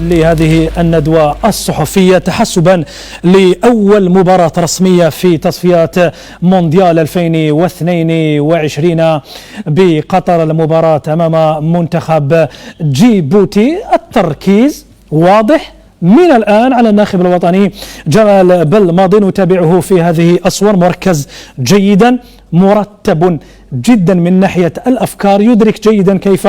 لهذه الندوة الصحفية تحسبا لأول مباراة رسمية في تصفيات مونديال 2022 بقطر. المباراة أمام منتخب جيبوتي. التركيز واضح من الآن على الناخب الوطني جمال بلماضي. نتابعه في هذه الصور، مركز جيدا، مرتب جدا من ناحية الأفكار، يدرك جيدا كيف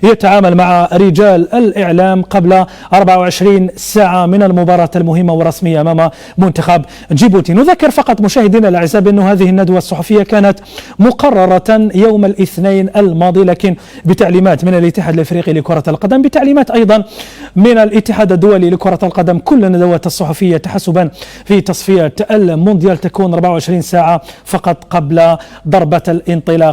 يتعامل مع رجال الإعلام قبل 24 ساعة من المباراة المهمة والرسمية أمام منتخب جيبوتي. نذكر فقط مشاهدينا الأعزاء بأن هذه الندوة الصحفية كانت مقررة يوم الاثنين الماضي، لكن بتعليمات من الاتحاد الأفريقي لكرة القدم، بتعليمات أيضا من الاتحاد الدولي لكرة القدم. كل الندوات الصحفية تحسبا في تصفية المونديال تكون 24 ساعة فقط قبل ضربة الانطلاق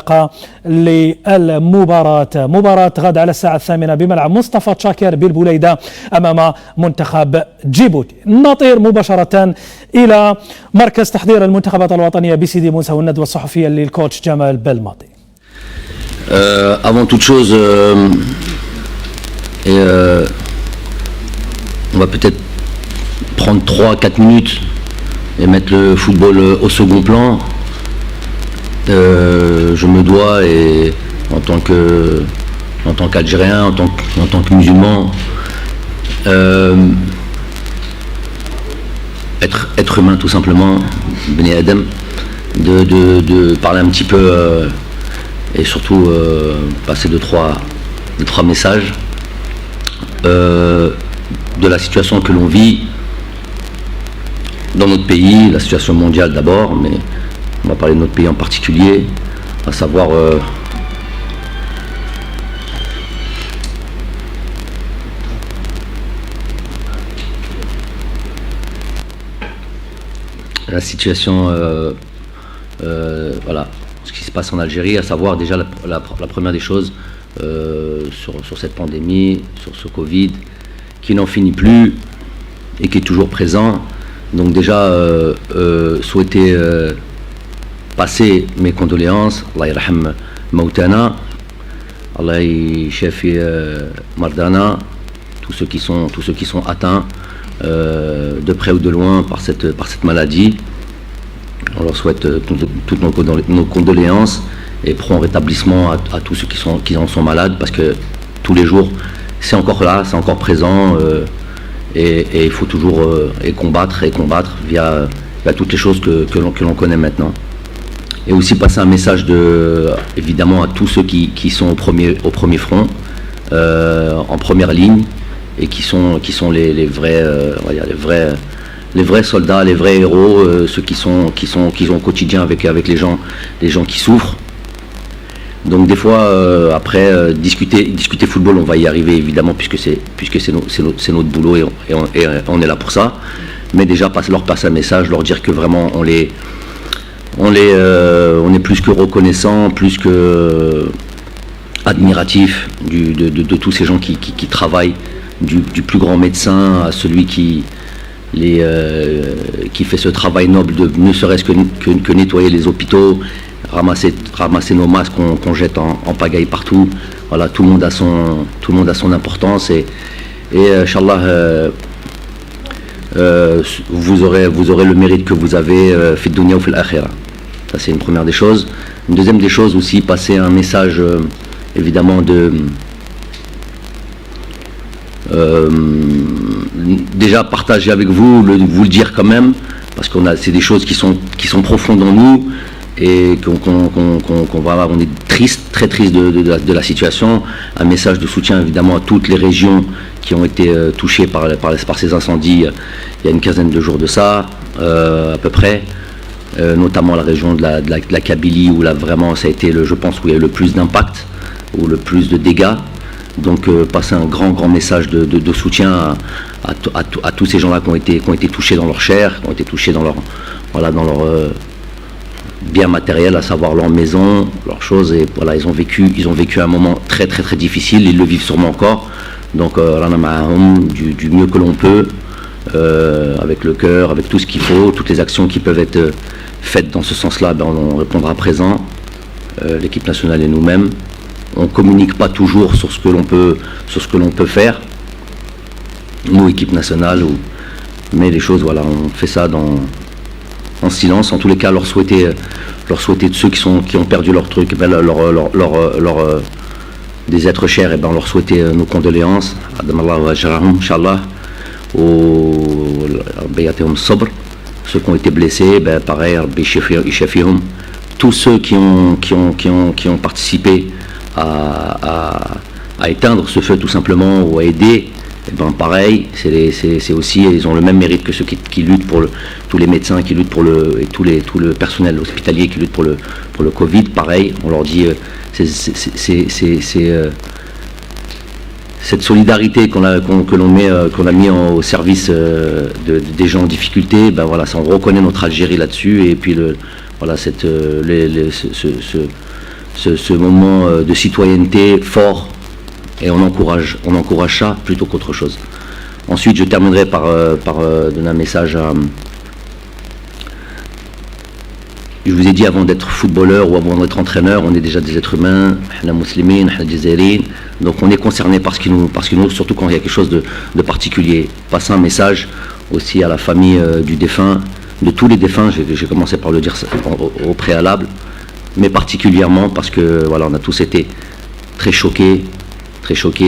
للمباراة. مباراة غد على الساعة 8 بملعب مصطفى شاكر بالبوليدة أمام منتخب جيبوتي. نطير مباشرة إلى مركز تحضير المنتخبات الوطنية بسيدي موسى والندوة الصحفية للكوتش جمال بلماضي. Avant toute chose, on va peut-être prendre 3-4 minutes et mettre le football au second plan. Je me dois, et en tant qu'Algérien, en tant que musulman, être humain tout simplement, Beni Adam, de parler un petit peu et surtout passer deux trois messages de la situation que l'on vit dans notre pays, la situation mondiale d'abord, mais on va parler de notre pays en particulier, à savoir la situation, voilà, ce qui se passe en Algérie, à savoir déjà la première des choses sur cette pandémie, sur ce Covid, qui n'en finit plus et qui est toujours présent. Donc déjà, souhaiter passer mes condoléances, Allah yarham Mautana, Allah yashafi Mardana, tous ceux qui sont atteints de près ou de loin par cette maladie. On leur souhaite toutes nos condoléances et prompt rétablissement à tous ceux qui en sont malades, parce que tous les jours c'est encore là, c'est encore présent, et il faut toujours combattre via toutes les choses que l'on connaît maintenant. Et aussi passer un message évidemment à tous ceux qui sont au premier front, en première ligne, et qui sont les vrais, les vrais soldats, les vrais héros, ceux qui sont au quotidien avec les gens qui souffrent. Donc des fois, après discuter football, on va y arriver évidemment, puisque c'est notre boulot, et on est là pour ça. Mais déjà leur passer un message, leur dire que vraiment on est plus que reconnaissant, plus que admiratif de tous ces gens qui travaillent, du plus grand médecin à celui qui fait ce travail noble de ne serait-ce que nettoyer les hôpitaux, ramasser nos masques qu'on jette en pagaille partout. Voilà, tout le monde a son importance, et Inch'Allah, vous aurez le mérite que vous avez fi dunya ou fil akhira. Ça, c'est une première des choses. Une deuxième des choses aussi, passer un message évidemment déjà partager avec vous le dire quand même, parce c'est des choses qui sont profondes en nous, et qu'on va avoir. On est triste, très triste de la situation. Un message de soutien évidemment à toutes les régions qui ont été touchées par ces incendies il y a une quinzaine de jours de ça, à peu près, notamment la région de la Kabylie, où là vraiment ça a été je pense où il y a eu le plus d'impact, ou le plus de dégâts. Donc passer un grand message de soutien à tous ces gens-là qui ont été touchés dans leur chair, qui ont été touchés dans leur bien matériel, à savoir leur maison, leurs choses, et voilà, ils ont vécu un moment très très très difficile, ils le vivent sûrement encore. Donc du mieux que l'on peut, avec le cœur, avec tout ce qu'il faut, toutes les actions qui peuvent être faites dans ce sens-là, on répondra présent, l'équipe nationale et nous-mêmes. On ne communique pas toujours sur ce que l'on peut faire, nous, équipe nationale, mais les choses, voilà, on fait ça en silence. En tous les cas, leur souhaiter de ceux qui ont perdu leur truc, des êtres chers, et ben, leur souhaiter nos condoléances. Inch'Allah. Ceux qui ont été blessés, ben, pareil, tous ceux qui ont participé à éteindre ce feu tout simplement, ou à aider, et ben pareil, c'est aussi, ils ont le même mérite que ceux qui luttent tous les médecins qui luttent et tout le personnel hospitalier qui lutte pour le Covid, pareil, on leur dit, cette solidarité qu'on a mis au service des gens en difficulté, ben voilà, ça, on reconnaît notre Algérie là-dessus, et puis voilà, ce moment de citoyenneté fort, et on encourage ça plutôt qu'autre chose. Ensuite, je terminerai par donner un message à... Je vous ai dit, avant d'être footballeur ou avant d'être entraîneur, on est déjà des êtres humains, donc on est concerné par ce qui nous, surtout quand il y a quelque chose de particulier. Passer un message aussi à la famille du défunt, de tous les défunts, j'ai commencé par le dire au préalable, mais particulièrement parce que voilà, on a tous été très choqués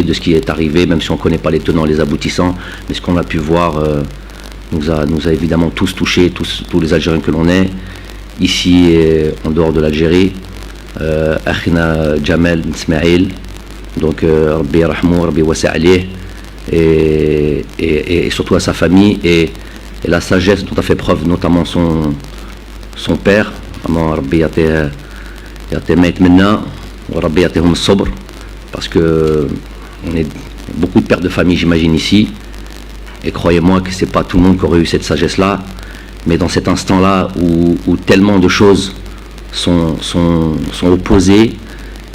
de ce qui est arrivé, même si on ne connaît pas les tenants, les aboutissants, mais ce qu'on a pu voir nous a évidemment tous touchés, tous les Algériens que l'on est, ici et en dehors de l'Algérie. Akhina Jamel Ismail, donc Rabbi Rahmou, Rabbi Wasi alih, et surtout à sa famille, et la sagesse dont a fait preuve notamment son père, Rabbi Yate Meit Minna, Rabbi Yatehum Sobr, parce que on est beaucoup de pères de famille, j'imagine, ici, et croyez-moi que c'est pas tout le monde qui aurait eu cette sagesse-là, mais dans cet instant-là où tellement de choses sont opposées,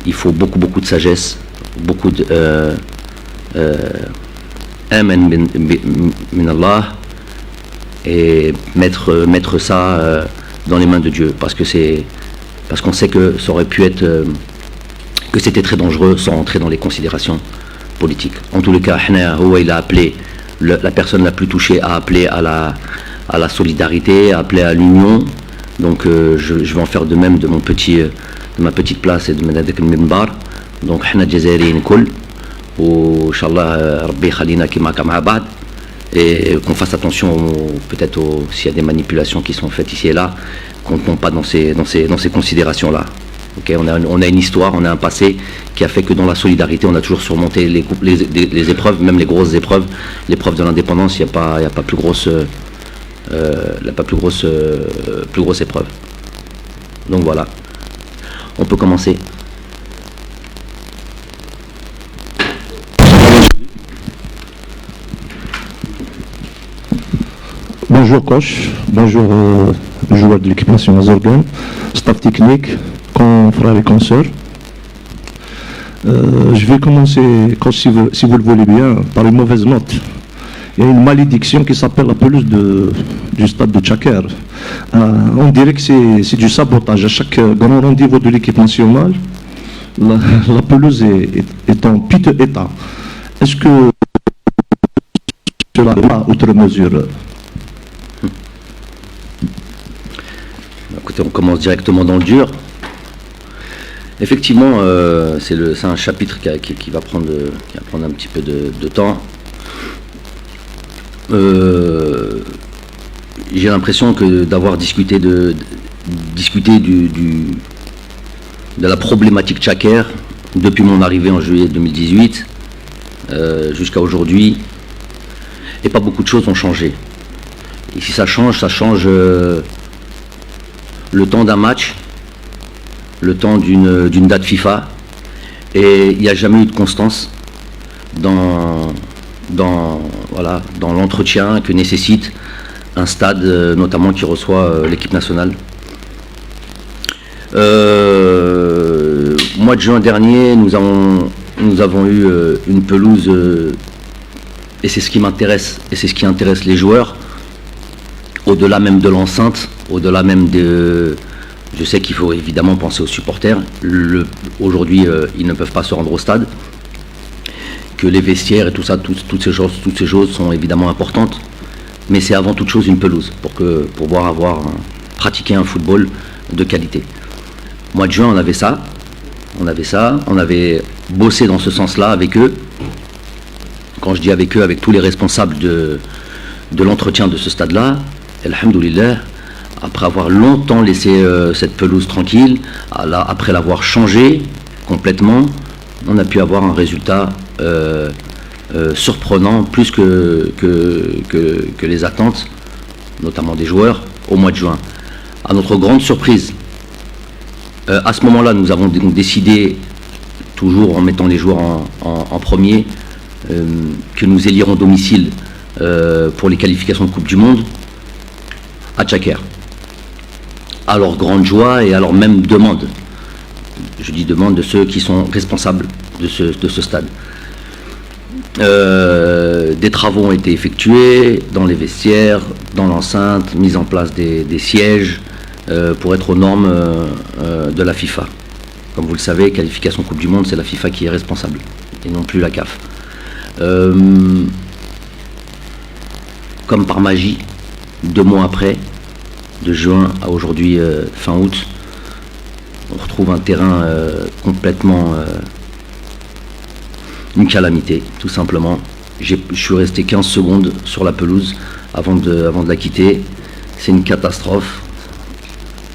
il faut beaucoup de sagesse, beaucoup de amen min Allah, et mettre ça dans les mains de Dieu, parce qu'on sait que ça aurait pu être que c'était très dangereux sans rentrer dans les considérations politiques. En tous les cas, il a appelé, la personne la plus touchée a appelé à la solidarité, a appelé à l'union. Donc je vais en faire de même de ma petite place et de Menadek al-Mimbar. Donc Hna Jazairiyin Kul, ou Inch'Allah Rabbi Khalina Kima Kama Ba'd, et qu'on fasse attention peut-être s'il y a des manipulations qui sont faites ici et là, qu'on ne tombe pas dans ces considérations-là. Okay, on a une histoire, on a un passé qui a fait que dans la solidarité, on a toujours surmonté les épreuves, même les grosses épreuves. L'épreuve de l'indépendance, il n'y a pas plus grosse épreuve. Donc voilà, on peut commencer. Bonjour coach, bonjour joueurs de l'équipe nationale Zorgan, staff technique, confrères et consoeurs. Je vais commencer, coach, si vous le voulez bien, par une mauvaise note. Il y a une malédiction qui s'appelle la pelouse du stade de Tchaker. On dirait que c'est du sabotage. À chaque grand rendez-vous de l'équipe nationale, la pelouse est en piteux état. Est-ce que cela va outre mesure? Écoutez, on commence directement dans le dur. Effectivement, c'est un chapitre qui va prendre un petit peu de temps. J'ai l'impression que d'avoir discuté de la problématique Tchaker depuis mon arrivée en juillet 2018 jusqu'à aujourd'hui, et pas beaucoup de choses ont changé. Et si ça change le temps d'un match, le temps d'une date FIFA, et il n'y a jamais eu de constance dans l'entretien que nécessite un stade, notamment qui reçoit l'équipe nationale. Mois de juin dernier, nous avons eu une pelouse, et c'est ce qui m'intéresse, et c'est ce qui intéresse les joueurs, au-delà même de l'enceinte, au-delà même de... Je sais qu'il faut évidemment penser aux supporters. Aujourd'hui, ils ne peuvent pas se rendre au stade. que les vestiaires et tout ça, toutes ces choses sont évidemment importantes, mais c'est avant toute chose une pelouse pour pouvoir pratiquer un football de qualité. Au mois de juin, on avait ça, on avait bossé dans ce sens-là avec eux. Quand je dis avec eux, avec tous les responsables de l'entretien de ce stade-là, alhamdoulilah, après avoir longtemps laissé cette pelouse tranquille, après l'avoir changée complètement, on a pu avoir un résultat surprenant, plus que les attentes, notamment des joueurs, au mois de juin. À notre grande surprise, à ce moment-là, nous avons donc décidé, toujours en mettant les joueurs en premier, que nous élirons domicile pour les qualifications de Coupe du Monde à Tchaker. À leur grande joie et à leur même demande. Je dis demande de ceux qui sont responsables de ce stade. Des travaux ont été effectués dans les vestiaires, dans l'enceinte, mise en place des sièges pour être aux normes de la FIFA. Comme vous le savez, qualification Coupe du Monde, c'est la FIFA qui est responsable et non plus la CAF. Comme par magie, 2 mois après, de juin à aujourd'hui fin août, on retrouve un terrain complètement une calamité, tout simplement. Je suis resté 15 secondes sur la pelouse avant de la quitter. C'est une catastrophe.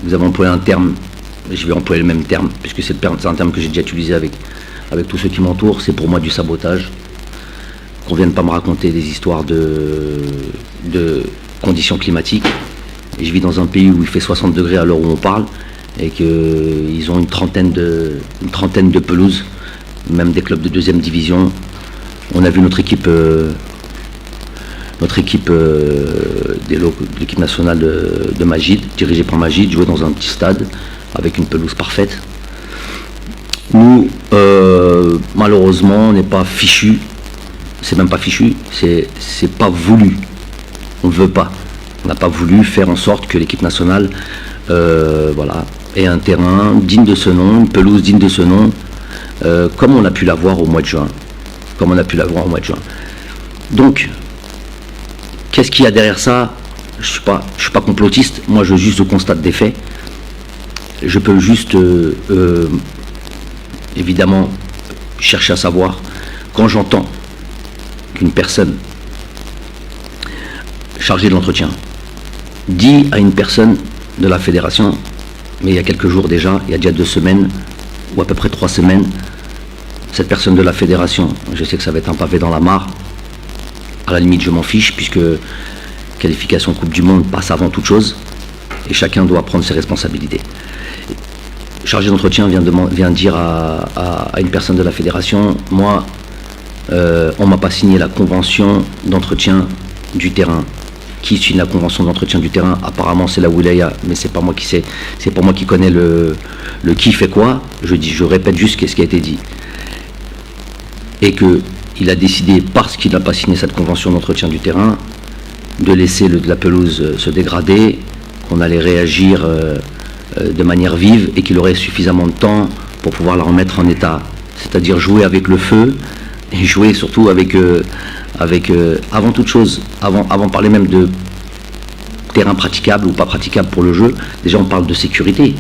Vous avez employé un terme, je vais employer le même terme, puisque c'est un terme que j'ai déjà utilisé avec tous ceux qui m'entourent. C'est pour moi du sabotage. Qu'on vienne pas me raconter des histoires de conditions climatiques. Et je vis dans un pays où il fait 60 degrés à l'heure où on parle, et qu'ils ont une trentaine de pelouses, même des clubs de 2e division. On a vu notre équipe l'équipe nationale de Majid, dirigée par Majid, jouer dans un petit stade avec une pelouse parfaite. Nous, malheureusement, on n'est pas fichu. C'est même pas fichu, c'est pas voulu. On ne veut pas. On n'a pas voulu faire en sorte que l'équipe nationale ait un terrain digne de ce nom, une pelouse digne de ce nom, comme on a pu l'avoir au mois de juin. Donc, qu'est-ce qu'il y a derrière ça? Je suis pas complotiste, moi je constate des faits. Je peux juste, évidemment, chercher à savoir, quand j'entends qu'une personne chargée de l'entretien dit à une personne de la fédération, mais il y a quelques jours déjà, il y a déjà 2 semaines, ou à peu près 3 semaines, cette personne de la fédération, je sais que ça va être un pavé dans la mare, à la limite je m'en fiche, puisque qualification Coupe du Monde passe avant toute chose, et chacun doit prendre ses responsabilités. Chargé d'entretien vient dire à une personne de la fédération, moi, on m'a pas signé la convention d'entretien du terrain. Qui suit la convention d'entretien du terrain? Apparemment c'est la Wilaya, mais c'est pas moi qui sais, c'est pas moi qui connais le qui fait quoi. Je répète juste ce qui a été dit. Et qu'il a décidé, parce qu'il n'a pas signé cette convention d'entretien du terrain, de laisser la pelouse se dégrader, qu'on allait réagir de manière vive et qu'il aurait suffisamment de temps pour pouvoir la remettre en état. C'est-à-dire jouer avec le feu et jouer surtout avec avant toute chose, avant de parler même de terrain praticable ou pas praticable pour le jeu, déjà on parle de sécurité.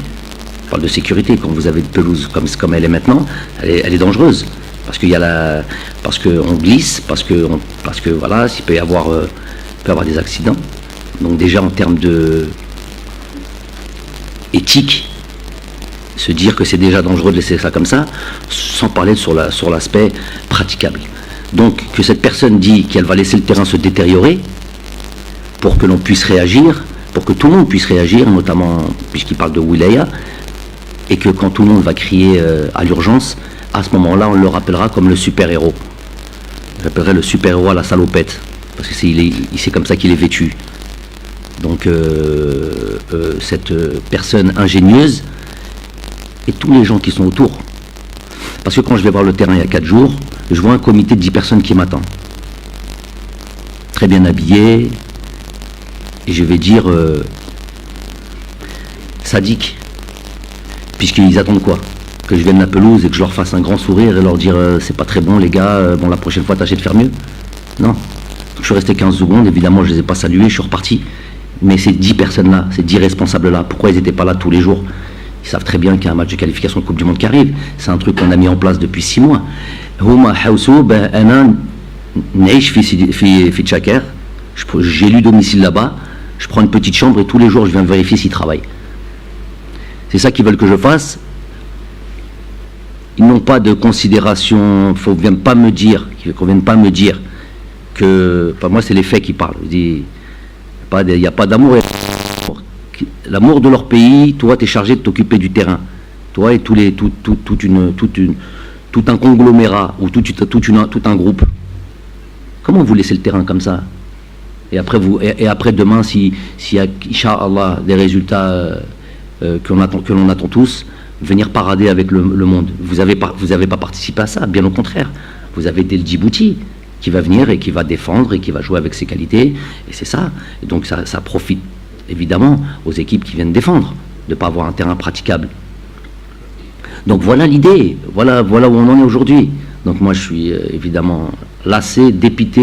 On parle de sécurité. Quand vous avez une pelouse comme elle est maintenant, elle est dangereuse. Parce qu'on glisse, parce que voilà, il peut y avoir des accidents. Donc déjà en termes de éthique, se dire que c'est déjà dangereux de laisser ça comme ça, sans parler sur l'aspect praticable. Donc que cette personne dit qu'elle va laisser le terrain se détériorer pour que l'on puisse réagir, pour que tout le monde puisse réagir, notamment puisqu'il parle de Wilaya, et que quand tout le monde va crier à l'urgence, à ce moment-là, on le rappellera comme le super-héros. J'appellerai le super-héros à la salopette, parce que c'est comme ça qu'il est vêtu. Donc cette personne ingénieuse et tous les gens qui sont autour. Parce que quand je vais voir le terrain il y a 4 jours, je vois un comité de 10 personnes qui m'attend. Très bien habillé, et je vais dire sadique. Puisqu'ils attendent quoi? que je vienne la pelouse et que je leur fasse un grand sourire et leur dire c'est pas très bon les gars, bon la prochaine fois tâchez de faire mieux. Non. Je suis resté 15 secondes, évidemment je les ai pas salués, je suis reparti. Mais ces 10 personnes-là, ces 10 responsables-là, pourquoi ils n'étaient pas là tous les jours? Ils savent très bien qu'il y a un match de qualification de Coupe du Monde qui arrive. C'est un truc qu'on a mis en place depuis 6 mois. J'ai lu domicile là-bas, je prends une petite chambre et tous les jours je viens vérifier s'ils travaillent. C'est ça qu'ils veulent que je fasse. Ils n'ont pas de considération, qu'on ne vienne pas me dire que, moi c'est les faits qui parlent. Il n'y a pas d'amour. L'amour de leur pays, toi tu es chargé de t'occuper du terrain. Toi et tout un conglomérat ou tout un groupe. Comment vous laissez le terrain comme ça? Et après demain, s'il y a, Inch'Allah, des résultats que l'on attend tous, venir parader avec le monde. Vous avez pas participé à ça, bien au contraire. Vous avez Del Djibouti qui va venir et qui va défendre et qui va jouer avec ses qualités, et c'est ça. Et donc ça profite évidemment aux équipes qui viennent défendre, de ne pas avoir un terrain praticable. Donc voilà l'idée, voilà où on en est aujourd'hui. Donc moi je suis évidemment lassé, dépité,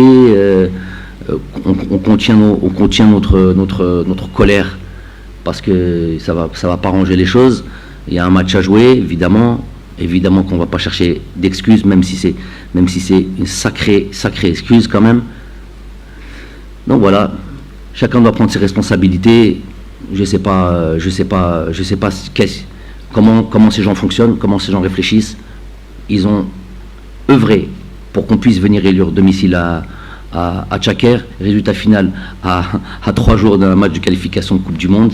on contient notre colère parce que ça va pas ranger les choses. Il y a un match à jouer, évidemment qu'on va pas chercher d'excuses, même si c'est une sacrée excuse quand même. Donc voilà, chacun doit prendre ses responsabilités. Je sais pas comment ces gens fonctionnent, comment ces gens réfléchissent. Ils ont œuvré pour qu'on puisse venir élire domicile à Tchaker. Résultat final, à 3 jours d'un match de qualification de Coupe du Monde,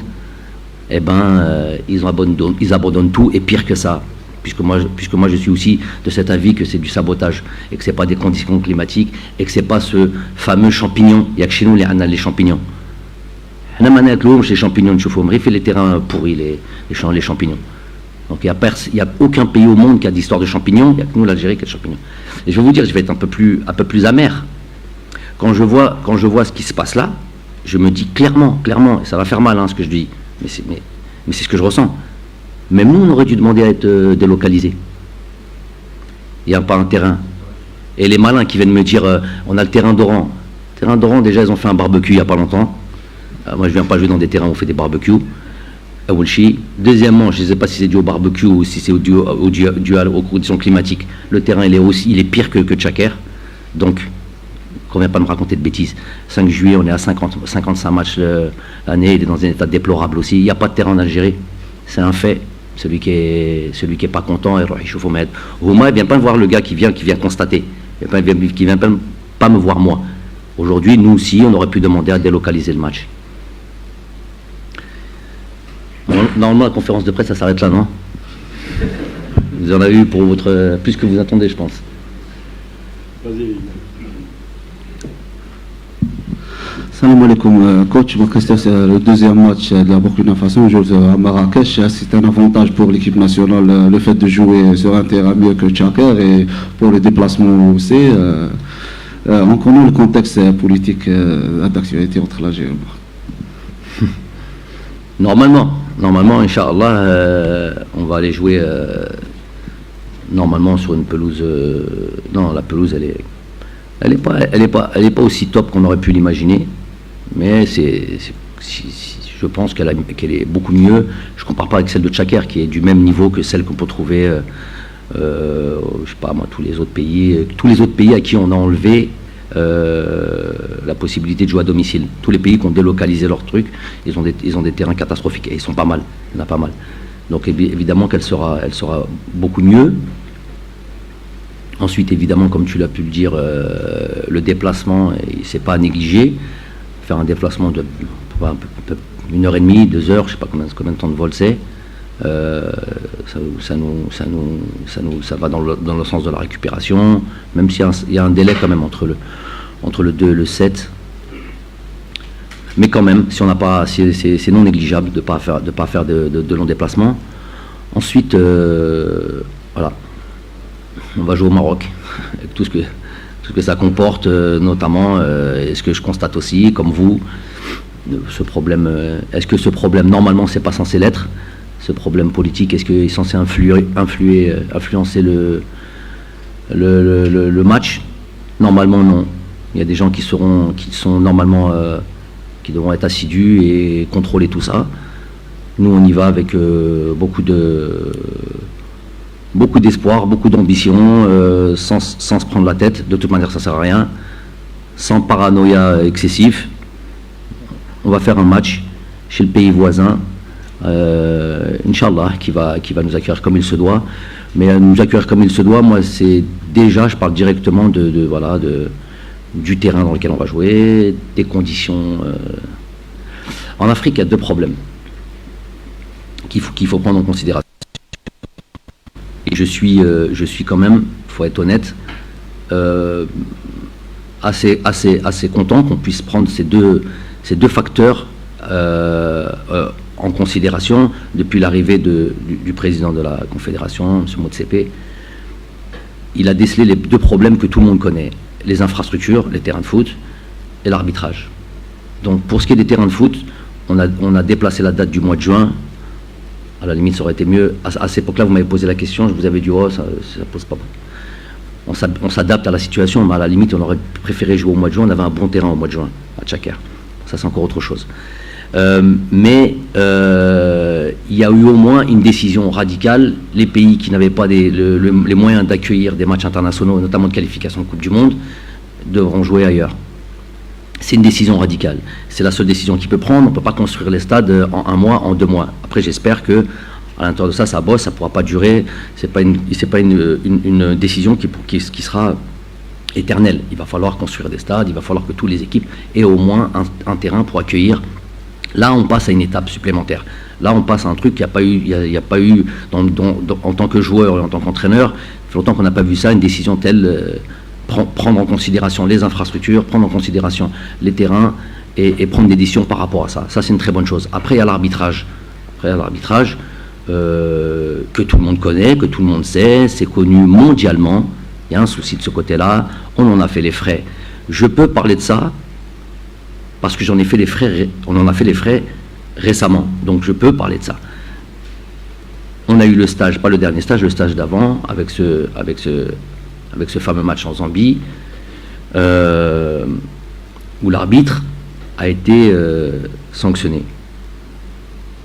eh ben, ils abandonnent tout, et pire que ça, puisque moi je suis aussi de cet avis que c'est du sabotage, et que c'est pas des conditions climatiques, et que c'est pas ce fameux champignon. Il y a que chez nous les champignons. Les champignons, les terrains pourris, les champignons. Donc il n'y a aucun pays au monde qui a d'histoire de champignons, il n'y a que nous, l'Algérie, qui a de champignons. Et je vais vous dire, je vais être un peu plus amer. Quand je vois ce qui se passe là, je me dis clairement, et ça va faire mal ce que je dis, mais c'est ce que je ressens. Même nous, on aurait dû demander à être délocalisés. Il n'y a pas un terrain. Et les malins qui viennent me dire, on a le terrain d'Oran. Le terrain d'Oran, déjà, ils ont fait un barbecue il n'y a pas longtemps. Moi, je ne viens pas jouer dans des terrains où on fait des barbecues. Deuxièmement, je ne sais pas si c'est dû au barbecue ou si c'est dû aux conditions climatiques. Le terrain, il est pire que Tchaker. Donc, qu'on ne vient pas me raconter de bêtises. 5 juillet, on est à 55 matchs l'année, il est dans un état déplorable aussi. Il n'y a pas de terrain en Algérie. C'est un fait. Celui qui est pas content, il faut mettre. Houma, il ne vient pas me voir le gars qui vient constater. Il ne vient pas me voir moi. Aujourd'hui, nous aussi, on aurait pu demander à délocaliser le match. Normalement, la conférence de presse, ça s'arrête là, non? Vous en avez eu pour plus que vous attendez, je pense. Vas-y. Salam alaikum, coach. Ma question, c'est le deuxième match de la Burkina Faso, à Marrakech. C'est un avantage pour l'équipe nationale, le fait de jouer sur un terrain mieux que Tchaker, et pour les déplacements aussi. On connaît le contexte politique d'actualité entre l'Algérie et le Maroc. Normalement, Inch'Allah, on va aller jouer normalement sur une pelouse. Non, la pelouse, elle est pas aussi top qu'on aurait pu l'imaginer, mais je pense qu'elle est beaucoup mieux. Je ne compare pas avec celle de Tchaker, qui est du même niveau que celle qu'on peut trouver, je sais pas moi, tous les autres pays à qui on a enlevé la possibilité de jouer à domicile. Tous les pays qui ont délocalisé leurs trucs, ils ont des terrains catastrophiques, et ils sont pas mal. Il y en a pas mal. Donc évidemment qu'elle sera beaucoup mieux. Ensuite, évidemment, comme tu l'as pu le dire, le déplacement, c'est pas à négliger. Faire un déplacement de 1h30, 2 heures, je sais pas combien de temps de vol c'est. Ça va dans le sens de la récupération, même s'il y a un délai quand même entre le 2 et le 7. Mais quand même, si on n'a pas, c'est non négligeable de pas faire de longs déplacements. Ensuite, voilà, on va jouer au Maroc, avec tout ce que ça comporte, notamment, et ce que je constate aussi, comme vous, ce problème. Est-ce que ce problème, normalement, c'est pas censé l'être? ce problème politique, est-ce qu'il est censé influencer le match? Normalement non. Il y a des gens qui sont normalement qui devront être assidus et contrôler tout ça. Nous on y va avec beaucoup d'espoir, beaucoup d'ambition, sans se prendre la tête. De toute manière ça sert à rien, sans paranoïa excessif. On va faire un match chez le pays voisin, Inch'Allah, qui va nous accueillir comme il se doit. Mais nous accueillir comme il se doit, moi c'est déjà, je parle directement du terrain dans lequel on va jouer, des conditions. En Afrique, il y a deux problèmes qu'il faut prendre en considération. Et je suis quand même, il faut être honnête, assez content qu'on puisse prendre ces deux facteurs en considération depuis l'arrivée du président de la Confédération, M. Motsepe. Il a décelé les deux problèmes que tout le monde connaît, les infrastructures, les terrains de foot et l'arbitrage. Donc pour ce qui est des terrains de foot, on a déplacé la date du mois de juin. À la limite, ça aurait été mieux. À cette époque-là, vous m'avez posé la question, je vous avais dit, oh, ça pose pas. On s'adapte à la situation, mais à la limite, on aurait préféré jouer au mois de juin. On avait un bon terrain au mois de juin, à Tchaker. Ça, c'est encore autre chose. Mais il y a eu au moins une décision radicale. Les pays qui n'avaient pas les moyens d'accueillir des matchs internationaux, notamment de qualification de Coupe du Monde, devront jouer ailleurs. C'est une décision radicale. C'est la seule décision qu'il peut prendre. On ne peut pas construire les stades en 1 mois, en 2 mois. Après, j'espère que à l'intérieur de ça bosse, ça ne pourra pas durer. C'est pas une décision qui sera éternelle. Il va falloir construire des stades, il va falloir que toutes les équipes aient au moins un terrain pour accueillir. Là, on passe à une étape supplémentaire. Là, on passe à un truc qu'il n'y a pas eu en tant que joueur et en tant qu'entraîneur. Ça fait longtemps qu'on n'a pas vu ça, une décision telle. Prendre en considération les infrastructures, prendre en considération les terrains et prendre des décisions par rapport à ça. Ça, c'est une très bonne chose. Après, il y a l'arbitrage. Que tout le monde connaît, que tout le monde sait, c'est connu mondialement. Il y a un souci de ce côté-là. On en a fait les frais. Je peux parler de ça parce que on en a fait les frais récemment. Donc, je peux parler de ça. On a eu le stage, pas le dernier stage, le stage d'avant, avec ce fameux match en Zambie, où l'arbitre a été sanctionné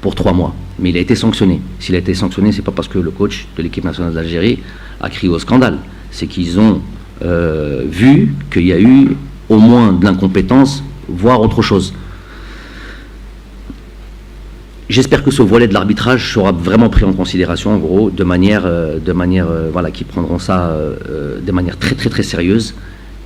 pour 3 mois. Mais il a été sanctionné. S'il a été sanctionné, c'est pas parce que le coach de l'équipe nationale d'Algérie a crié au scandale. C'est qu'ils ont vu qu'il y a eu au moins de l'incompétence, voire autre chose. J'espère que ce volet de l'arbitrage sera vraiment pris en considération, en gros, de manière qui prendront ça de manière très très très sérieuse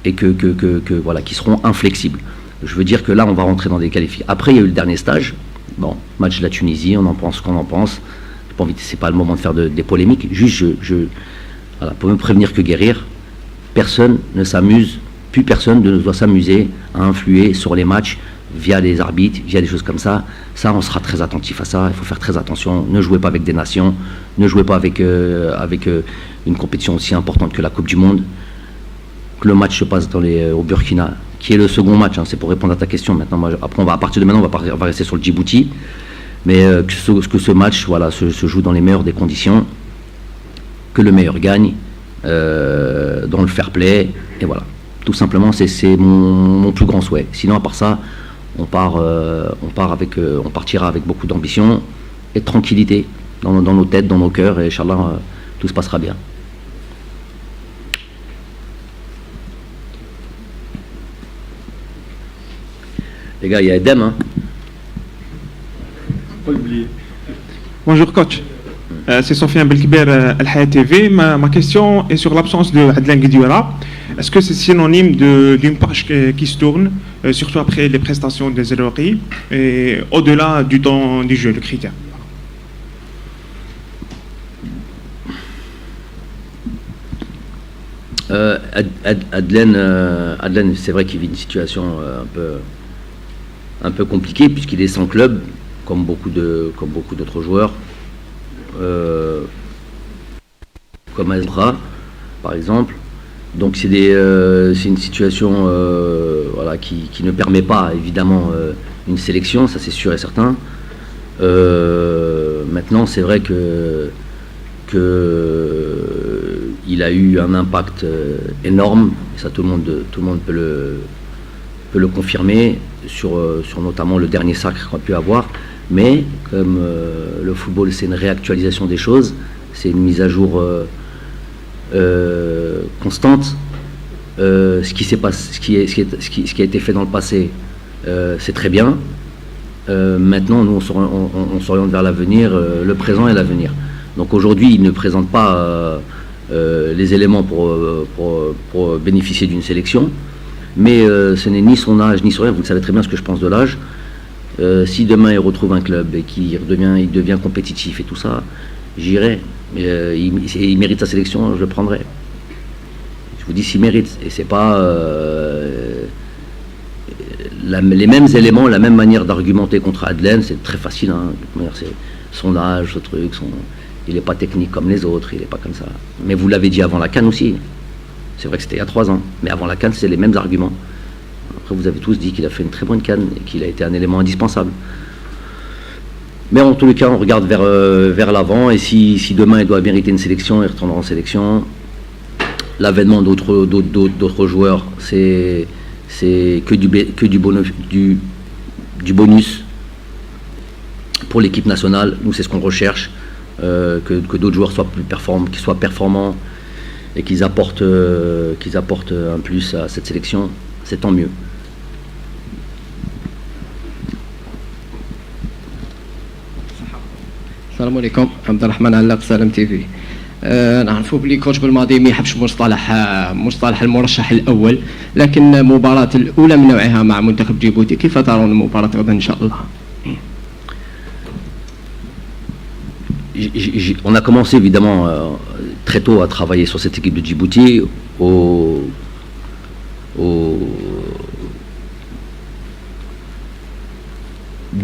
et qui seront inflexibles. Je veux dire que là, on va rentrer dans des qualifications. Après, il y a eu le dernier stage. Bon, match de la Tunisie, on en pense ce qu'on en pense. J'ai pas envie, c'est pas le moment de faire des polémiques. Juste, pour me prévenir que guérir. Personne ne s'amuse, plus personne ne doit s'amuser à influer sur les matchs via des arbitres, via des choses comme ça. Ça, on sera très attentif à ça. Il faut faire très attention. Ne jouez pas avec des nations. Ne jouez pas avec une compétition aussi importante que la Coupe du Monde. Que le match se passe au Burkina, qui est le second match. C'est pour répondre à ta question. Maintenant, après, à partir de maintenant, on va rester sur le Djibouti. Mais que ce match se joue dans les meilleures des conditions. Que le meilleur gagne. Dans le fair play. Et voilà. Tout simplement, c'est mon plus grand souhait. Sinon, à part ça, on partira avec beaucoup d'ambition et de tranquillité dans nos têtes, dans nos cœurs, et Inch'Allah, tout se passera bien. Les gars, il y a Edem, hein. Pas oublier. Bonjour coach, c'est Sofiane Belkibir, Al Hayat TV. Ma question est sur l'absence de Adlan Guedioura. Est-ce que c'est synonyme d'une page qui se tourne, surtout après les prestations des Zérouri, et au-delà du temps du jeu, le critère? Adlan, c'est vrai qu'il vit une situation un peu compliquée puisqu'il est sans club, comme beaucoup d'autres joueurs, comme Azra par exemple. Donc c'est une situation qui ne permet pas évidemment une sélection, ça c'est sûr et certain. Maintenant, c'est vrai il a eu un impact énorme, et ça tout le monde peut le confirmer, sur notamment le dernier sacre qu'on a pu avoir. Mais comme le football, c'est une réactualisation des choses, c'est une mise à jour constante. Ce qui a été fait dans le passé, c'est très bien. Maintenant, nous, on s'oriente vers l'avenir, le présent et l'avenir. Donc aujourd'hui, il ne présente pas les éléments pour bénéficier d'une sélection, mais ce n'est ni son âge ni son rêve. Vous savez très bien ce que je pense de l'âge. Si demain il retrouve un club et qu'il devient compétitif et tout ça, j'irai. Il mérite sa sélection, je le prendrai. Je vous dis s'il mérite, et c'est pas les mêmes éléments, la même manière d'argumenter contre Adlen, c'est très facile. Hein. C'est son âge, ce truc, il n'est pas technique comme les autres, il n'est pas comme ça. Mais vous l'avez dit avant la CAN aussi. C'est vrai que c'était il y a 3 ans, mais avant la CAN, c'est les mêmes arguments. Après, vous avez tous dit qu'il a fait une très bonne CAN et qu'il a été un élément indispensable. Mais en tous les cas, on regarde vers l'avant, et si demain il doit mériter une sélection, il retournera en sélection. L'avènement d'autres joueurs, c'est que du bonus pour l'équipe nationale. Nous, c'est ce qu'on recherche, que d'autres joueurs soient performants et qu'ils apportent un plus à cette sélection. C'est tant mieux. السلام عليكم. عبد الرحمن علاق سالم تي في. نعرفوا بلي كوتش بالماضي ما يحبش مصطلح المرشح الاول، لكن المباراه الاولى من نوعها مع منتخب جيبوتي، كيف ترون المباراه غدا ان شاء الله؟ On a commencé évidemment très tôt à travailler sur cette équipe de Djibouti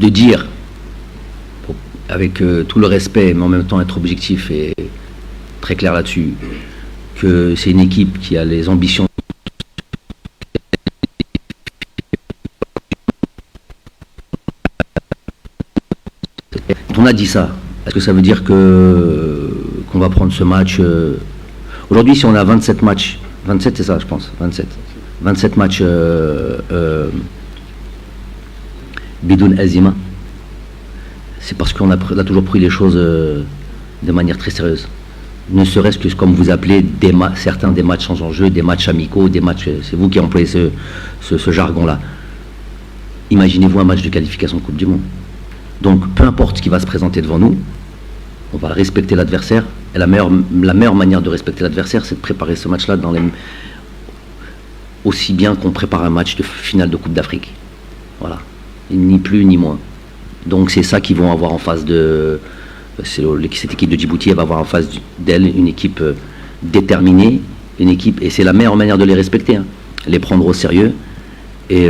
de dire, avec tout le respect, mais en même temps être objectif et très clair là-dessus, que c'est une équipe qui a les ambitions. On a dit ça. Est-ce que ça veut dire qu'on va prendre ce match aujourd'hui, si on a 27 matchs, 27 c'est ça je pense, 27 matchs Bidoun Azima, c'est parce qu'on a toujours pris les choses de manière très sérieuse. Ne serait-ce que, comme vous appelez, certains des matchs sans enjeu, des matchs amicaux, des matchs, c'est vous qui employez ce jargon-là. Imaginez-vous un match de qualification de Coupe du Monde. Donc, peu importe ce qui va se présenter devant nous, on va respecter l'adversaire. Et la meilleure manière de respecter l'adversaire, c'est de préparer ce match-là aussi bien qu'on prépare un match de finale de Coupe d'Afrique. Voilà. Ni plus ni moins. Donc, c'est ça qu'ils vont avoir en face de... Cette équipe de Djibouti, elle va avoir en face d'elle une équipe déterminée, une équipe, et c'est la meilleure manière de les respecter, hein. Les prendre au sérieux, et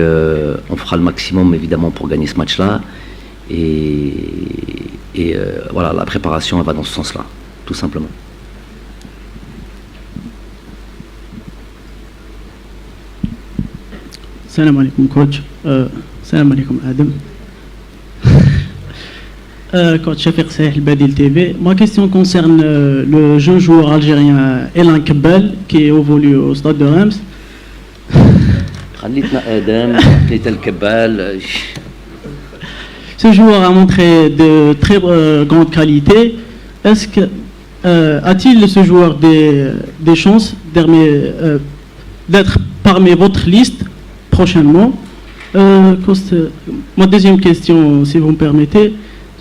on fera le maximum évidemment pour gagner ce match-là, et voilà, la préparation elle va dans ce sens-là, tout simplement. Salam alaikum coach, salam alaikum Adam. Coach Shafiq Sahel Badil TV. Ma question concerne le jeune joueur algérien Elan Kebal qui évolue au stade de Reims. Ce joueur a montré de très grandes qualités. Est-ce que a-t-il ce joueur des chances d'être parmi votre liste prochainement? Ma deuxième question, si vous me permettez.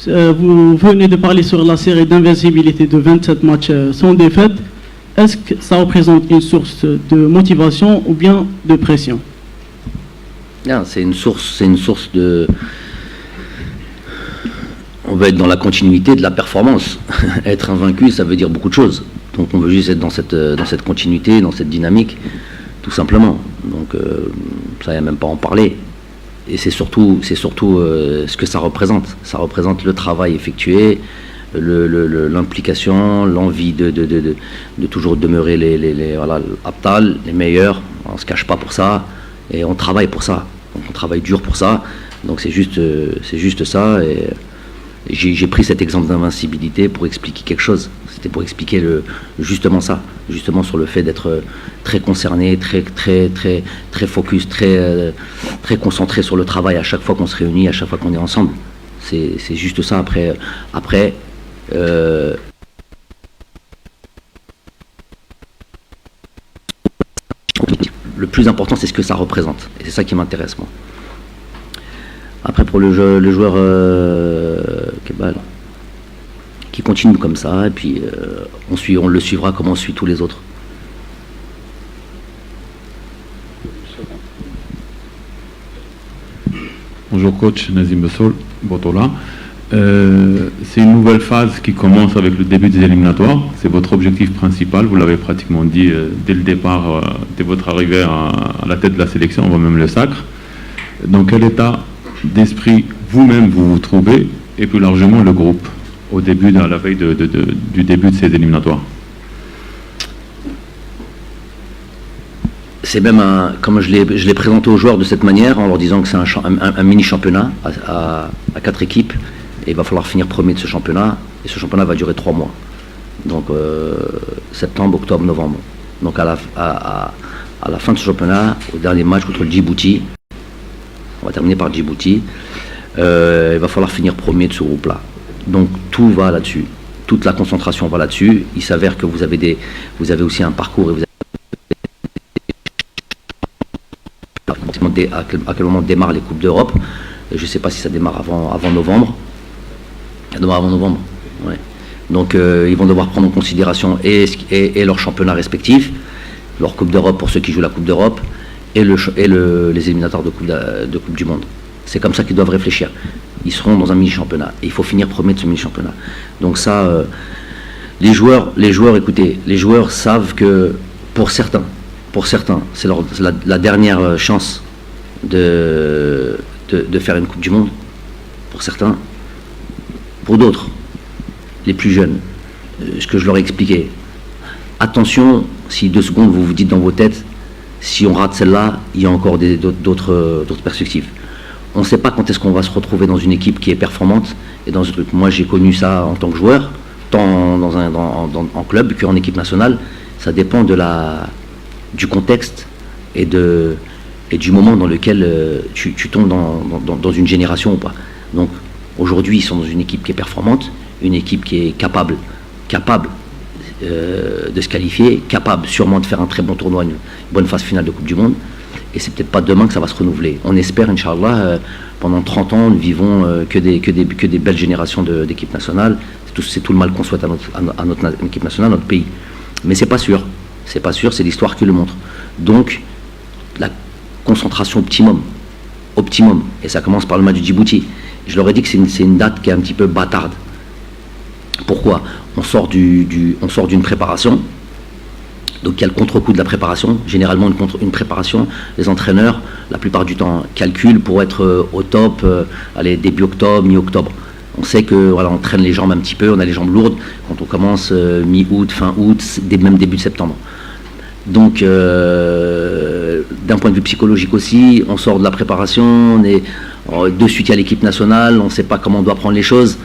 Vous venez de parler sur la série d'invincibilité de 27 matchs sans défaite. Est-ce que ça représente une source de motivation ou bien de pression? Non, c'est une source de... On veut être dans la continuité de la performance. Être invaincu, ça veut dire beaucoup de choses. Donc on veut juste être dans cette continuité, dans cette dynamique, tout simplement. Donc ça, il n'y a même pas à en parler. Et c'est surtout ce que ça représente. Ça représente le travail effectué, l'implication, l'envie de toujours demeurer les Abtal, les meilleurs. On ne se cache pas pour ça et on travaille pour ça. Donc on travaille dur pour ça. Donc c'est juste ça. J'ai pris cet exemple d'invincibilité pour expliquer quelque chose. C'était pour expliquer justement ça, justement sur le fait d'être très concerné, très focus, très concentré sur le travail à chaque fois qu'on se réunit, à chaque fois qu'on est ensemble. C'est juste ça. Après le plus important, c'est ce que ça représente. Et c'est ça qui m'intéresse, moi. Après, pour le joueur Kebal, qui continue comme ça, et puis on le suivra comme on suit tous les autres. Bonjour coach, Nazim Botola. C'est une nouvelle phase qui commence avec le début des éliminatoires. C'est votre objectif principal, vous l'avez pratiquement dit dès le départ, dès votre arrivée à la tête de la sélection, on voit même le sacre. Dans quel état d'esprit vous-même vous vous trouvez, et plus largement le groupe, au début, à la veille du début de ces éliminatoires? C'est même, comme je l'ai présenté aux joueurs de cette manière, en leur disant que c'est un mini-championnat à 4 équipes, et il va falloir finir premier de ce championnat, et ce championnat va durer 3 mois. Donc septembre, octobre, novembre. Donc à la fin de ce championnat, au dernier match contre le Djibouti, on va terminer par Djibouti, il va falloir finir premier de ce groupe-là. Donc tout va là-dessus, toute la concentration va là-dessus. Il s'avère que vous avez aussi un parcours, et vous avez à quel moment démarrent les Coupes d'Europe. Je ne sais pas si ça démarre avant novembre. Ça démarre avant novembre, ouais. Donc ils vont devoir prendre en considération et leur championnat respectif, leur Coupe d'Europe pour ceux qui jouent la Coupe d'Europe, et les éliminatoires de Coupe du Monde. C'est comme ça qu'ils doivent réfléchir. Ils seront dans un mini-championnat. Et il faut finir premier de ce mini-championnat. Donc ça, les joueurs, écoutez, les joueurs savent que pour certains, c'est la dernière chance de faire une Coupe du Monde. Pour certains. Pour d'autres, les plus jeunes, ce que je leur ai expliqué. Attention, si 2 secondes vous vous dites dans vos têtes, si on rate celle-là, il y a encore d'autres perspectives. On ne sait pas quand est-ce qu'on va se retrouver dans une équipe qui est performante et dans ce truc. Moi, j'ai connu ça en tant que joueur, tant en club qu'en équipe nationale. Ça dépend du contexte et du moment dans lequel tu tombes dans une génération ou pas. Donc, aujourd'hui, ils sont dans une équipe qui est performante, une équipe qui est capable de se qualifier, capable sûrement de faire un très bon tournoi, une bonne phase finale de Coupe du Monde. Et c'est peut-être pas demain que ça va se renouveler. On espère, Inch'Allah, pendant 30 ans, nous vivons que des belles générations d'équipes nationales. C'est tout le mal qu'on souhaite à notre équipe nationale, à notre pays. Mais c'est pas sûr. C'est pas sûr, c'est l'histoire qui le montre. Donc, la concentration optimum. Et ça commence par le match du Djibouti. Je leur ai dit que c'est une date qui est un petit peu bâtarde. Pourquoi ? On sort d'une préparation. Donc il y a le contre-coup de la préparation. Généralement, une préparation, les entraîneurs, la plupart du temps, calculent pour être au top, début octobre, mi-octobre. On sait que voilà, on traîne les jambes un petit peu, on a les jambes lourdes quand on commence mi-août, fin août, même début de septembre. Donc d'un point de vue psychologique aussi, on sort de la préparation, on est de suite à l'équipe nationale, on ne sait pas comment on doit prendre les choses.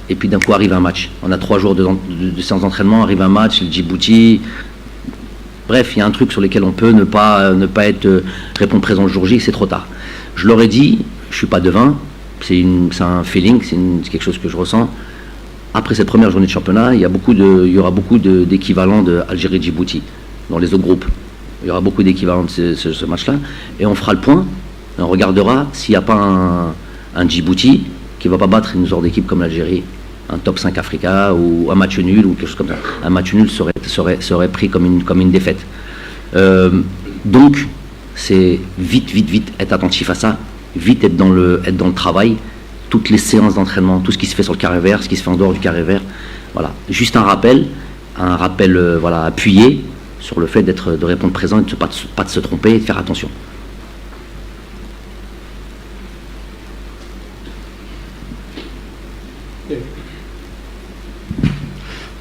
Et puis d'un coup arrive un match. On a 3 jours de séance d'entraînement, arrive un match, le Djibouti. Bref, il y a un truc sur lequel on peut ne pas répondre présent le jour J, c'est trop tard. Je leur ai dit, je ne suis pas devin, c'est un feeling, c'est quelque chose que je ressens. Après cette première journée de championnat, il y aura beaucoup d'équivalents d'Algérie-Djibouti dans les autres groupes. Il y aura beaucoup d'équivalents de ce match-là. Et on fera le point, et on regardera s'il n'y a pas un Djibouti qui ne va pas battre une sorte d'équipe comme l'Algérie, un top 5 Africa ou un match nul ou quelque chose comme ça. Un match nul serait pris comme une défaite. Donc, c'est vite être attentif à ça, vite être dans le travail, toutes les séances d'entraînement, tout ce qui se fait sur le carré vert, ce qui se fait en dehors du carré vert. Voilà. Juste un rappel appuyé sur le fait de répondre présent et de pas de se tromper et de faire attention.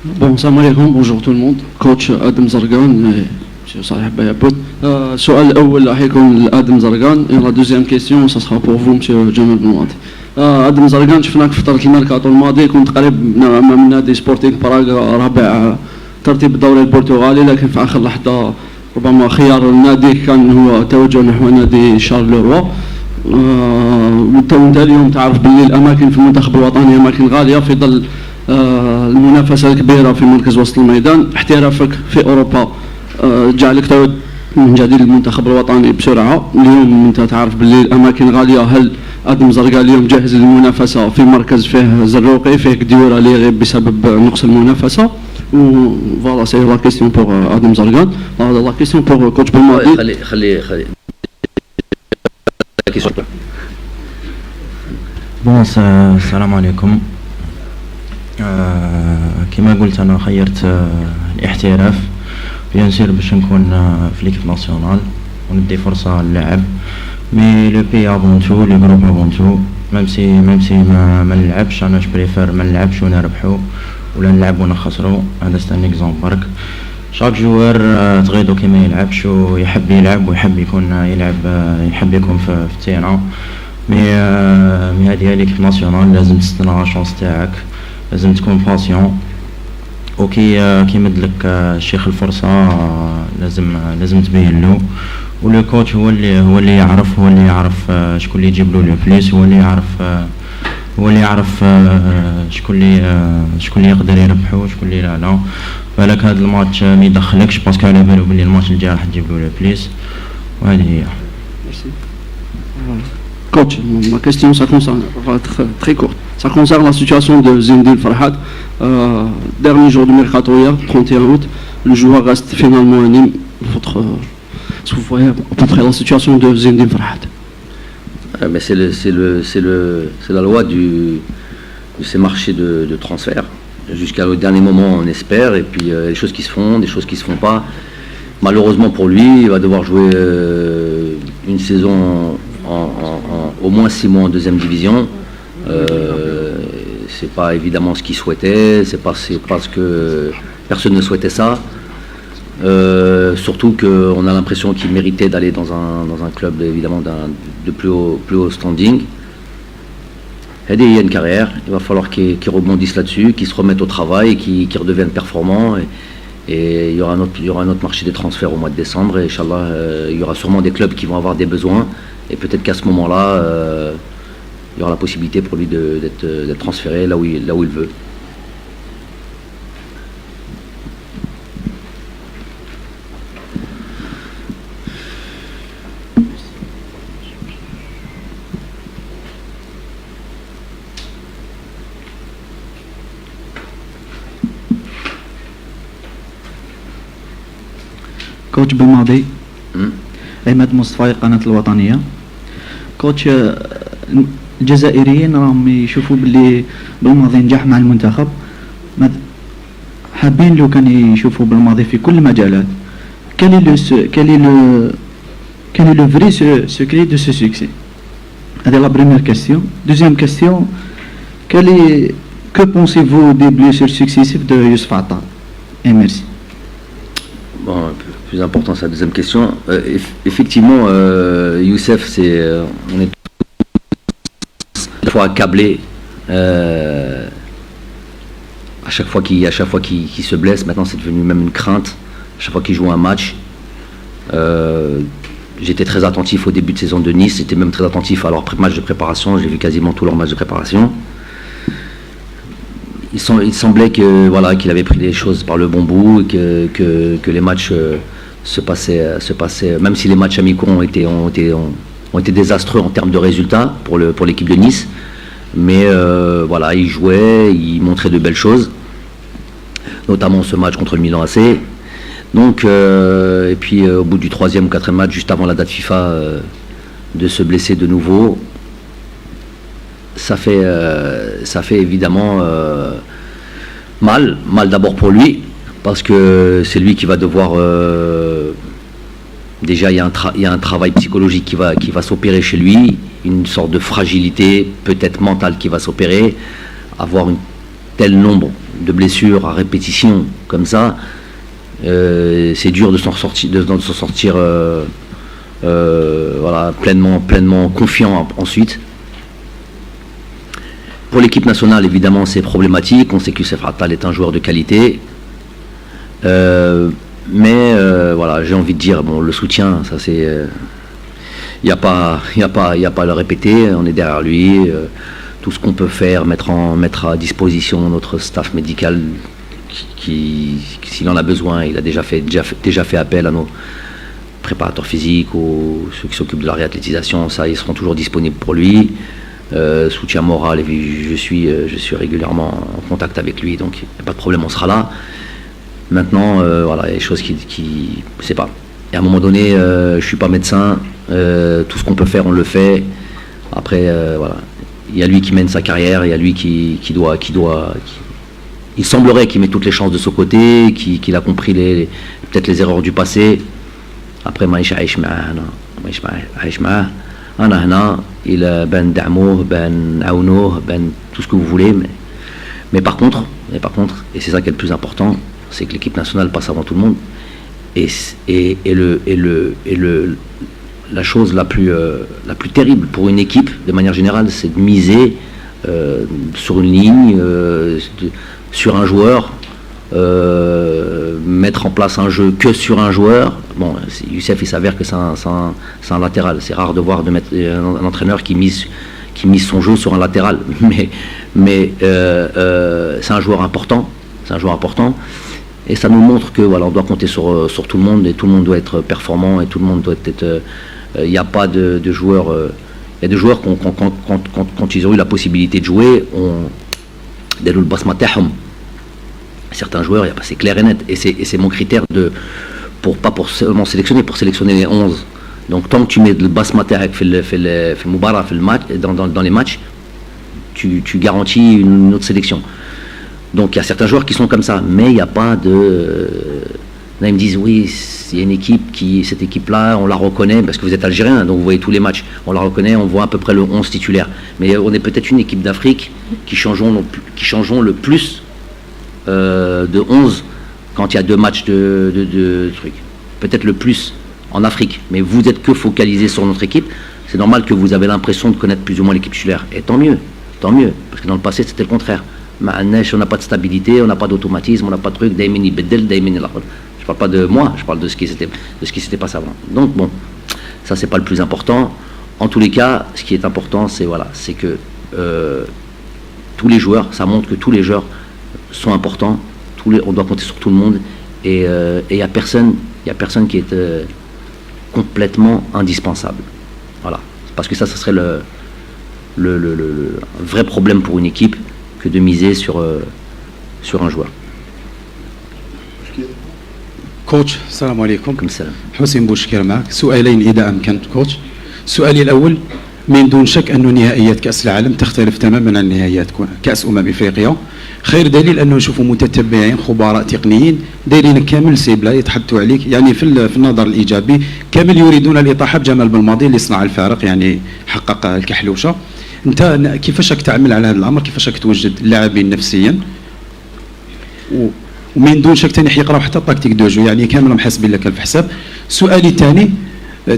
Bon, salam alaikum, bonjour tout le monde. Coach Adam Zargan, كوتش صالح بيابوت. السؤال الاول راح يكون لادم زرقان. لا دوزيام كيستيون سا سخا بور فو مسيو جمال بنواطي. ادم زرقان شفناك في فتره الميركاتو الماضي كنت قريب نوعا ما من نادي سبورتينغ براغ رابع ترتيب الدوري البرتغالي، لكن في اخر لحظه ربما خيار النادي كان هو توجه نحو نادي شارلوروا. وانت اليوم تعرف باللي الاماكن في المنتخب الوطني اماكن غاليه في ظل المنافسه الكبيره في مركز وسط الميدان. احترافك في اوروبا جعلك تعود من جديد المنتخب الوطني بسرعه. اليوم انت تعرف باللي الاماكن غاليه. هل ادم زرقاء اليوم جاهز للمنافسه في مركز فيه زروقي فيه كديورة اللي يغيب بسبب نقص المنافسه؟ فوالا سي لا كيستيون بور ادم زرقاء. لا كيستيون بور كوتش بلماضي. خلي بون السلام عليكم. كما قلت انا خيرت الاحتراف بيان سير باش نكون في ليكيب ناسيونال وندي فرصه للعب، مي لو بي افون تو لي جروب افون تو. ميم سي ما نلعبش انا بريفير ما نلعبش ونربحو ولا نلعب ونخسرو. هذا سي ان اكزومبل برك. شاك جوار تغيضو كيما يلعبش ويحب يلعب ويحب يكون يلعب يحب يكون في التيران. مي هذه هي ليكيب ناسيونال لازم تستنى لا شونس تاعك، لازم تكون باسيون. كي مدلك الشيخ الفرصه لازم تبين له. ولو كوتش هو اللي يعرف شكون اللي يجيب له لو بليس، هو اللي يعرف شكون اللي يقدر يربحه وشكون اللي لا. بالك هذا الماتش ما يدخلكش باسكو على بالو بلي الماتش الجاي راح تجيب له لو بليس، وهذه هي. Coach, ma question ça concerne, très courte, ça concerne la situation de Zindine Farhat. Dernier jour du mercato hier, 31 août, le joueur reste finalement à Nîmes. Est-ce que vous voyez à peu près la situation de Zindine Farhat? Mais c'est la loi de ces marchés de transfert. Jusqu'à le dernier moment, on espère, et puis des choses qui se font, des choses qui se font pas. Malheureusement pour lui, il va devoir jouer une saison au moins 6 mois en deuxième division. C'est pas évidemment ce qu'il souhaitait, c'est parce que personne ne souhaitait ça. Surtout qu'on a l'impression qu'il méritait d'aller dans un club évidemment de plus haut standing. Il y a une carrière, il va falloir qu'il rebondisse là-dessus, qu'il se remette au travail, qu'il redevienne performant. Et il y aura un autre marché des transferts au mois de décembre. Et Inch'Allah, il y aura sûrement des clubs qui vont avoir des besoins. Et peut-être qu'à ce moment-là, il y aura la possibilité pour lui d'être transféré là où il veut. كوتش بالماضي عماد مصطفى قناة الوطنية. كوتش الجزائريين راهم يشوفوا باللي بالماضي نجح مع المنتخب، حابين لو كان يشوفوا بالماضي في كل المجالات. quel est le vrai secret de ce succès? هذه la première question. Deuxième question, que pensez-vous des blessures successives de Youssouf Attal? Et merci. Bon, plus important, c'est la deuxième question. Effectivement, Youssef, on est à la fois accablé à chaque fois qu'il se blesse. Maintenant, c'est devenu même une crainte. À chaque fois qu'il joue un match, j'étais très attentif au début de saison de Nice. J'étais même très attentif à leur match de préparation. J'ai vu quasiment tous leurs matchs de préparation. Il semblait qu'il avait pris les choses par le bon bout et que les matchs se passaient, même si les matchs amicaux ont été désastreux en termes de résultats pour l'équipe de Nice. Mais il jouait, il montrait de belles choses, notamment ce match contre le Milan AC. Donc, et puis au bout du 3e ou 4e match, juste avant la date FIFA, de se blesser de nouveau. Ça fait évidemment mal d'abord pour lui, parce que c'est lui qui va devoir déjà il y a un travail psychologique qui va s'opérer chez lui, une sorte de fragilité peut-être mentale qui va s'opérer, avoir un tel nombre de blessures à répétition comme ça, C'est dur de s'en sortir voilà, pleinement confiant ensuite. Pour l'équipe nationale, évidemment, c'est problématique. On sait que Youssef Attal est un joueur de qualité. Mais voilà, j'ai envie de dire, bon, le soutien, ça c'est... Il n'y a pas à le répéter, on est derrière lui. Tout ce qu'on peut faire, mettre à disposition notre staff médical qui s'il en a besoin, il a déjà fait appel à nos préparateurs physiques ou ceux qui s'occupent de la réathlétisation, ça, ils seront toujours disponibles pour lui. Soutien moral, je suis régulièrement en contact avec lui, donc il n'y a pas de problème, on sera là. Maintenant, voilà, il y a des choses qui je sais pas. Et à un moment donné, je suis pas médecin, tout ce qu'on peut faire, on le fait. Après, voilà, il y a lui qui mène sa carrière, il y a lui qui doit. Il semblerait qu'il met toutes les chances de son côté, qu'il a compris peut-être les erreurs du passé. Après, مانيش عايش معاه أنا، مانيش عايش معاه. أنا هنا إلى بندعموه بنعاونوه tout ce que vous voulez, mais par contre, et c'est ça qui est le plus important, c'est que l'équipe nationale passe avant tout le monde. Et la chose la plus terrible pour une équipe, de manière générale, c'est de miser sur une ligne, sur un joueur, mettre en place un jeu que sur un joueur. Bon, Youssef, il s'avère que c'est un latéral. C'est rare de voir un entraîneur qui mise son jeu sur un latéral. Mais c'est un joueur important. Et ça nous montre que voilà, on doit compter sur tout le monde, et tout le monde doit être performant, et tout le monde doit être... Il n'y a pas de joueurs... Il y a des joueurs quand ils ont eu la possibilité de jouer, certains joueurs, c'est clair et net. Et c'est mon critère pas pour seulement sélectionner, pour sélectionner les 11. Donc tant que tu mets le basmati dans les matchs, tu garantis une autre sélection. Donc il y a certains joueurs qui sont comme ça, mais il n'y a pas de... Là ils me disent oui, il y a une équipe cette équipe-là, on la reconnaît, parce que vous êtes algérien, donc vous voyez tous les matchs, on la reconnaît, on voit à peu près le 11 titulaire. Mais on est peut-être une équipe d'Afrique qui changeons le plus de 11 quand il y a 2 matchs de trucs. Peut-être le plus en Afrique, mais vous êtes que focalisé sur notre équipe. C'est normal que vous avez l'impression de connaître plus ou moins l'équipe titulaire. Et tant mieux, parce que dans le passé c'était le contraire. On n'a pas de stabilité, on n'a pas d'automatisme, on n'a pas de truc. Je ne parle pas de moi, je parle de ce qui s'était passé avant. Donc bon, ça c'est pas le plus important. En tous les cas, ce qui est important, c'est que tous les joueurs, ça montre que tous les joueurs sont importants. On doit compter sur tout le monde, et il y a personne qui est complètement indispensable. Voilà, parce que ça serait le vrai problème pour une équipe que de miser sur un joueur. كوتش السلام عليكم. كم السلام. حسين بوشكير معك. سؤالين إذا أمكنت كوتش. سؤالي الأول، من دون شك أن نهائيات كأس العالم تختلف تماما عن نهائيات كأس إفريقيا. خير دليل أنه نشوفوا متتبعين خبراء تقنيين دايرين كامل سيبلا يتحدثوا عليك، يعني في النظر الإيجابي كامل يريدون الإطاحة بجمال بالماضي اللي صنع الفارق، يعني حقق الكحلوشة. أنت كيفاش راك تعمل على هذا الأمر؟ كيفاش راك توجد اللاعبين نفسيا؟ ومن دون شك ثاني حيقراو حتى التكتيك دو جو، يعني كامل محاسبين لك في حساب. سؤالي الثاني،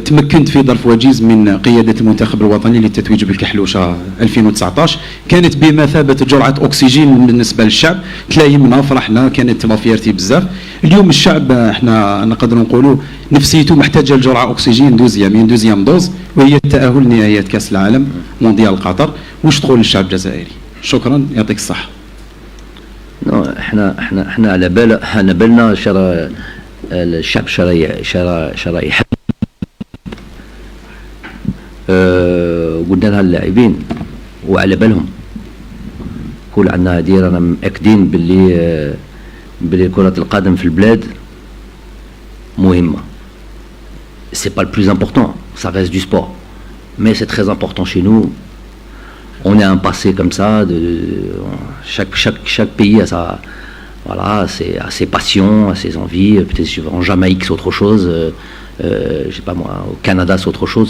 تمكنت في ظرف وجيز من قيادة المنتخب الوطني للتتويج بالكحلوشة 2019، كانت بمثابة جرعة أكسجين بالنسبة للشعب، تلايمنا فرحنا، كانت لافيرتي بزاف. اليوم الشعب احنا نقدر نقولوا نفسيته محتاجة لجرعة أكسجين دوزيام دوز، وهي التأهل لنهائيات كأس العالم مونديال قطر. واش تقول للشعب الجزائري؟ شكرا، يعطيك الصحة. احنا على بالنا الشعب شرا يحب. قلنا لها اللاعبين وعلى بالهم، كل عندنا هذه رانا مأكدين باللي كرة القدم في البلاد مهمة. C'est pas le plus important, ça reste du sport, mais c'est très important chez nous. On a un passé comme ça, chaque pays a ses passions, a ses envies. Peut-être en Jamaïque c'est autre chose, je sais pas moi, au Canada c'est autre chose.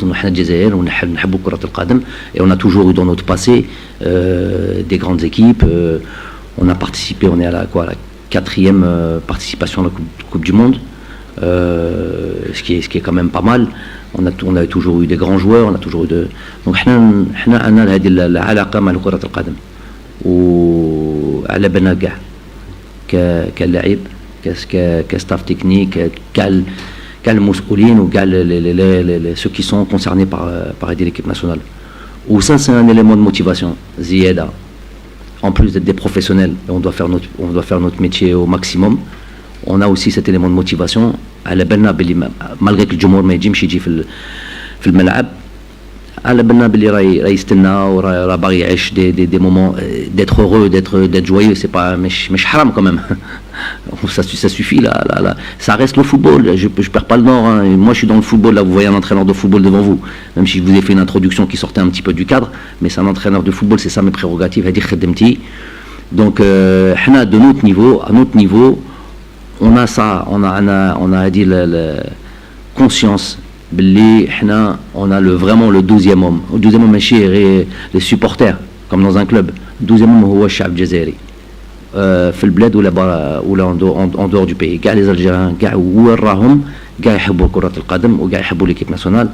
Et on a toujours eu dans notre passé des grandes équipes. On a participé, on est à la 4e participation à la Coupe du Monde, ce qui est quand même pas mal. On a toujours eu des grands joueurs, on a toujours eu de... Donc حنا عندنا هذه العلاقة مع كرة القدم وعلى بالنا كاع كلاعب كستاف تكنيك كاع المسؤولين وكاع ceux qui sont concernés par aider l'équipe nationale. Ou ça c'est un élément de motivation زيادة. En plus d'être des professionnels, on doit faire notre métier au maximum. On a aussi cet élément de motivation. على بالنا باللي malgré que الجمهور ما يجيش يجي في الملعب على بالنا باللي راهي يستنى وراه باغي يعيش des moments d'être heureux, d'être joyeux, c'est pas مش حرام quand même. Ça suffit là, ça reste le football. Je perds pas le nord, hein. Moi je suis dans le football, là vous voyez un entraîneur de football devant vous, même si je vous ai fait une introduction qui sortait un petit peu du cadre, mais c'est un entraîneur de football, c'est ça mes prérogatives. Donc de à notre niveau on a ça, on a dit la conscience on a vraiment le 12e homme. Le 12e homme c'est les supporters comme dans un club. Le 12e homme هو الشعب الجزائري في البلاد ولا en dehors du pays. كاع les Algériens كاع وين راهم كاع يحبوا كرة القدم وكاع يحبوا l'équipe nationale.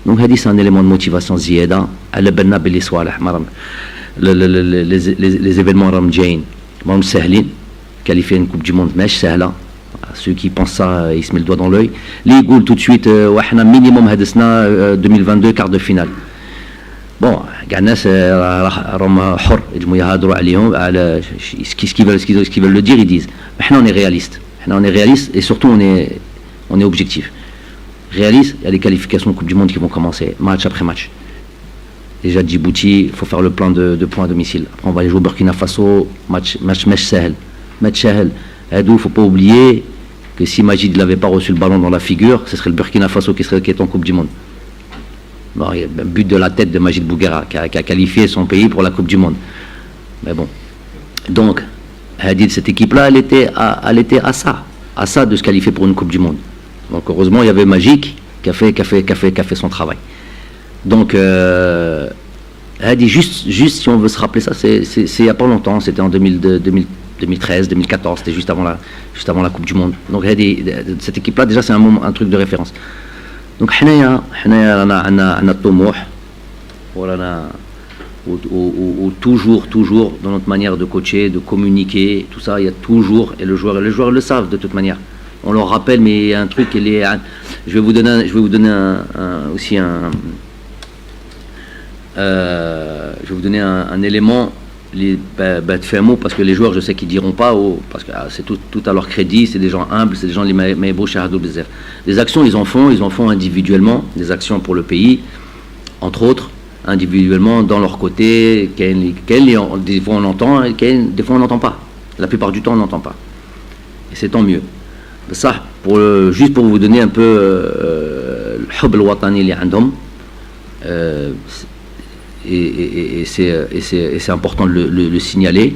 Donc هذه c'est un élément de motivation زيادة على بالنا باللي صوالح les événements راهم جايين ماهم ساهلين. Qualifier une Coupe du Monde ماهيش سهلة. Ceux qui pensent ça, ils se mettent le doigt dans l'œil. Les goals tout de suite, وحنا minimum هاد السنة 2022 quart de finale. Bon, كاع الناس راهم حر يجموا يهضروا عليهم على ce qu'ils veulent le dire, ils disent. Mais حنا on est réaliste. On est réaliste et surtout on est objectif. Réaliste, il y a les qualifications de Coupe du Monde qui vont commencer match après match. Déjà Djibouti, il faut faire le plein de points à domicile. Après on va aller jouer au Burkina Faso, match سهل. Match سهل. Il ne faut pas oublier que si Majid n'avait pas reçu le ballon dans la figure, ce serait le Burkina Faso qui est en Coupe du Monde. Bon, il y a un but de la tête de Majid Bouguera qui a qualifié son pays pour la Coupe du Monde. Mais bon. Donc, cette équipe-là, elle était à ça de se qualifier pour une Coupe du Monde. Donc heureusement, il y avait Magic qui a fait son travail. Donc, juste si on veut se rappeler ça, c'est il n'y a pas longtemps, c'était en 2013, 2014, c'était juste avant la Coupe du Monde. Donc cette équipe-là, déjà, c'est un truc de référence. Donc, حنايا عندنا الطموح ou toujours dans notre manière de coacher, de communiquer, tout ça, il y a toujours, et les joueurs le savent de toute manière. On leur rappelle, mais il y a un truc, je vais vous donner un élément de faire mot, parce que les joueurs, je sais qu'ils diront pas, parce que c'est tout à leur crédit, c'est des gens humbles, c'est des gens les actions, ils en font individuellement, des actions pour le pays, entre autres, individuellement, dans leur côté, des fois on entend, des fois on n'entend pas. La plupart du temps, on n'entend pas. Et c'est tant mieux. Ça, juste pour vous donner un peu le hub al-watani li عندهم, et c'est important de le signaler,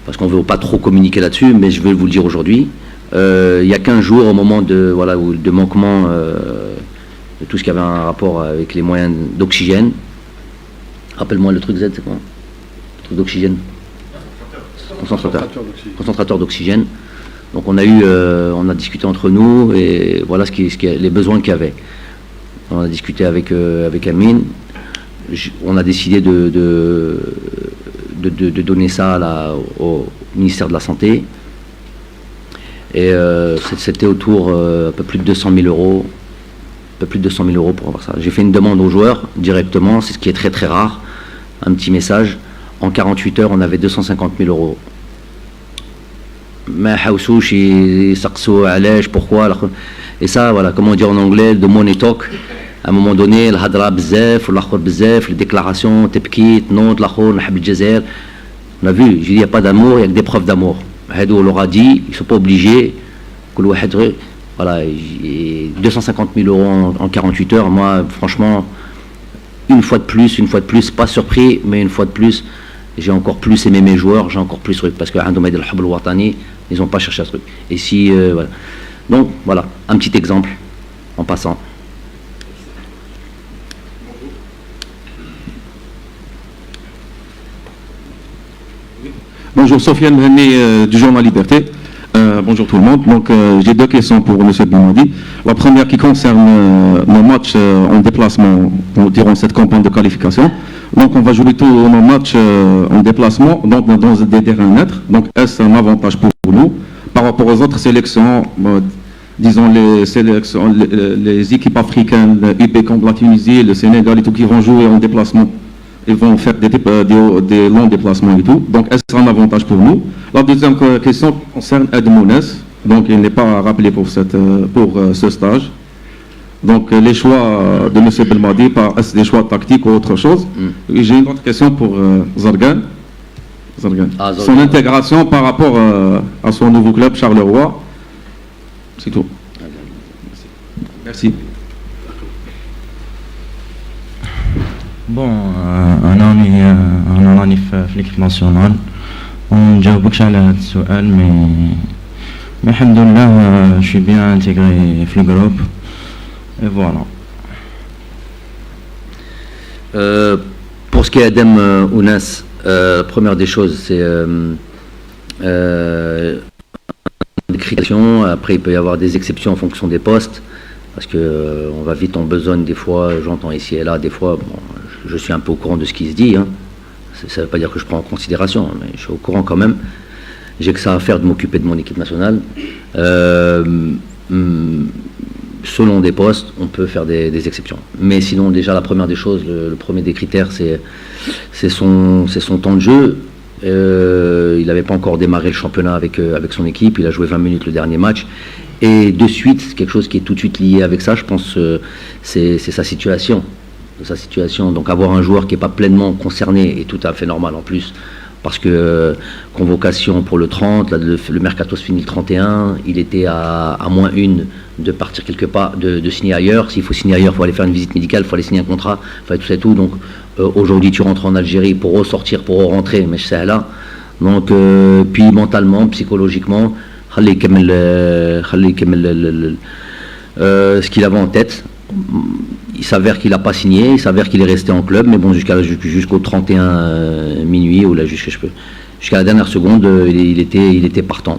parce qu'on ne veut pas trop communiquer là-dessus, mais je vais vous le dire aujourd'hui. Il y a 15 jours, au moment de manquement de tout ce qui avait un rapport avec les moyens d'oxygène. Rappelle-moi le truc Z, c'est quoi? Le truc d'oxygène. Concentrateur d'oxygène. Donc on a discuté entre nous et voilà les besoins qu'il y avait. On a discuté avec Amine. On a décidé de donner ça au ministère de la Santé. Et c'était autour un peu plus de 200 000 euros. Un peu plus de 200 000 euros pour avoir ça. J'ai fait une demande aux joueurs directement, c'est ce qui est très très rare. Un petit message. En 48 heures, on avait 250 000 euros. Pourquoi? Et ça, voilà, comment dire en anglais, de money talk. À un moment donné, le hadra bzef, les déclarations, tepkit, non, on a vu, il n'y a pas d'amour, il y a que des preuves d'amour. On leur a dit, ils ne sont pas obligés. Voilà, 250 000 euros en 48 heures, moi, franchement, une fois de plus, pas surpris, mais une fois de plus, j'ai encore plus aimé mes joueurs, j'ai encore plus parce que ils n'ont pas cherché à ce truc. Et si, voilà. Donc, voilà, un petit exemple, en passant. Bonjour, Sofiane Mehani du journal Liberté. Bonjour tout le monde. Donc j'ai deux questions pour M. Belmadi. La première qui concerne nos matchs en déplacement durant cette campagne de qualification. Donc on va jouer tous nos matchs en déplacement donc dans des terrains neutres. Donc est-ce un avantage pour nous par rapport aux autres sélections, disons les équipes africaines, UP comme la Tunisie, le Sénégal et tout, qui vont jouer en déplacement? Ils vont faire des longs déplacements et tout. Donc, est-ce un avantage pour nous? La deuxième question concerne Ed Mounès. Donc, il n'est pas rappelé pour ce stage. Donc, les choix de M. Belmadi, est-ce des choix tactiques ou autre chose? J'ai une autre question pour Zargan. Son intégration par rapport à son nouveau club, Charleroi. C'est tout. Merci. بون انا راني في ليكيب ناسيونال ونجاوبكش على هذا السؤال مي الحمد لله شي بيان انتيغري في الجروب اي فوالا. Pour ce qui est d'Adem Ounas, première des choses, c'est décrétation. Après, il peut y avoir des exceptions en fonction des postes, parce que on va vite en besogne des fois. J'entends ici et là, des fois. Bon, je suis un peu au courant de ce qui se dit. Hein. Ça ne veut pas dire que je prends en considération, mais je suis au courant quand même. J'ai que ça à faire de m'occuper de mon équipe nationale. Selon des postes, on peut faire des exceptions. Mais sinon, déjà, la première des choses, le premier des critères, c'est son temps de jeu. Il n'avait pas encore démarré le championnat avec son équipe. Il a joué 20 minutes le dernier match. Et de suite, quelque chose qui est tout de suite lié avec ça, je pense, c'est sa situation. Donc avoir un joueur qui n'est pas pleinement concerné est tout à fait normal en plus, parce que convocation pour le 30, là, le mercato se finit le 31, il était à moins une de partir quelque part, de signer ailleurs. S'il faut signer ailleurs, il faut aller faire une visite médicale, il faut aller signer un contrat, il faut tout ça et tout. Donc aujourd'hui tu rentres en Algérie pour ressortir, pour rentrer, mais c'est là. Donc puis mentalement, psychologiquement, ce qu'il avait en tête. Il s'avère qu'il n'a pas signé, il s'avère qu'il est resté en club, mais bon, jusqu'au 31 minuit, ou là, jusqu'à la dernière seconde, il était partant.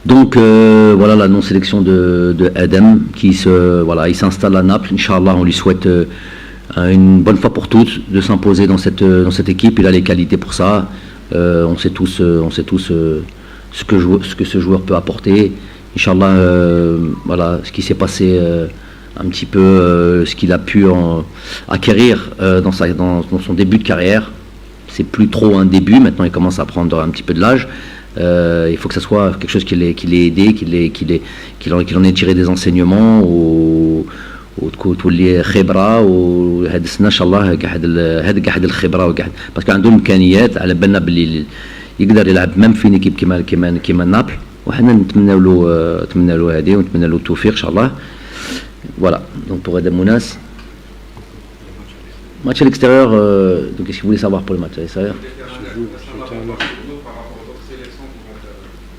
Donc voilà la non-sélection de Adem, qui il s'installe à Naples. Inch'Allah, on lui souhaite une bonne fois pour toutes de s'imposer dans cette équipe. Il a les qualités pour ça. On sait tous ce que ce joueur peut apporter. Inch'Allah, voilà ce qui s'est passé. Un petit peu ce qu'il a pu acquérir dans son début de carrière. C'est plus trop un début, maintenant il commence à prendre un petit peu de l'âge. Il faut que ça soit quelque chose qui l'ait aidé, qu'il en ait tiré des enseignements وتولي خبره وهاد السنه ان شاء الله هذا قاعد الخبره وقاعد باسكو عنده امكانيات على بالنا باللي يقدر يلعب ميم في نيكيب كيما نابل وحنا نتمنى له هذه ونتمنى له التوفيق ان شاء الله. Voilà, donc pour Adem Ounas. Match à l'extérieur, donc qu'est-ce que vous voulez savoir pour le match à l'extérieur?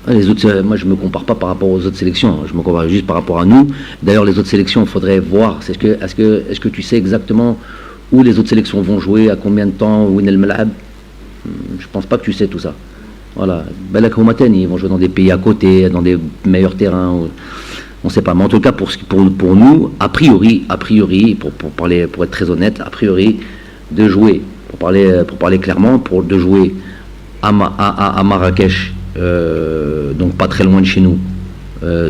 Les autres, moi je ne me compare pas par rapport aux autres sélections, je me compare juste par rapport à nous. D'ailleurs les autres sélections, il faudrait voir, est-ce que tu sais exactement où les autres sélections vont jouer, à combien de temps, où est le malab? Je ne pense pas que tu sais tout ça. Voilà, Balak Houmatani, ils vont jouer dans des pays à côté, dans des meilleurs terrains. On ne sait pas, mais en tout cas pour nous, a priori, pour être très honnête, a priori, de jouer, pour parler clairement, de jouer à Marrakech, donc pas très loin de chez nous,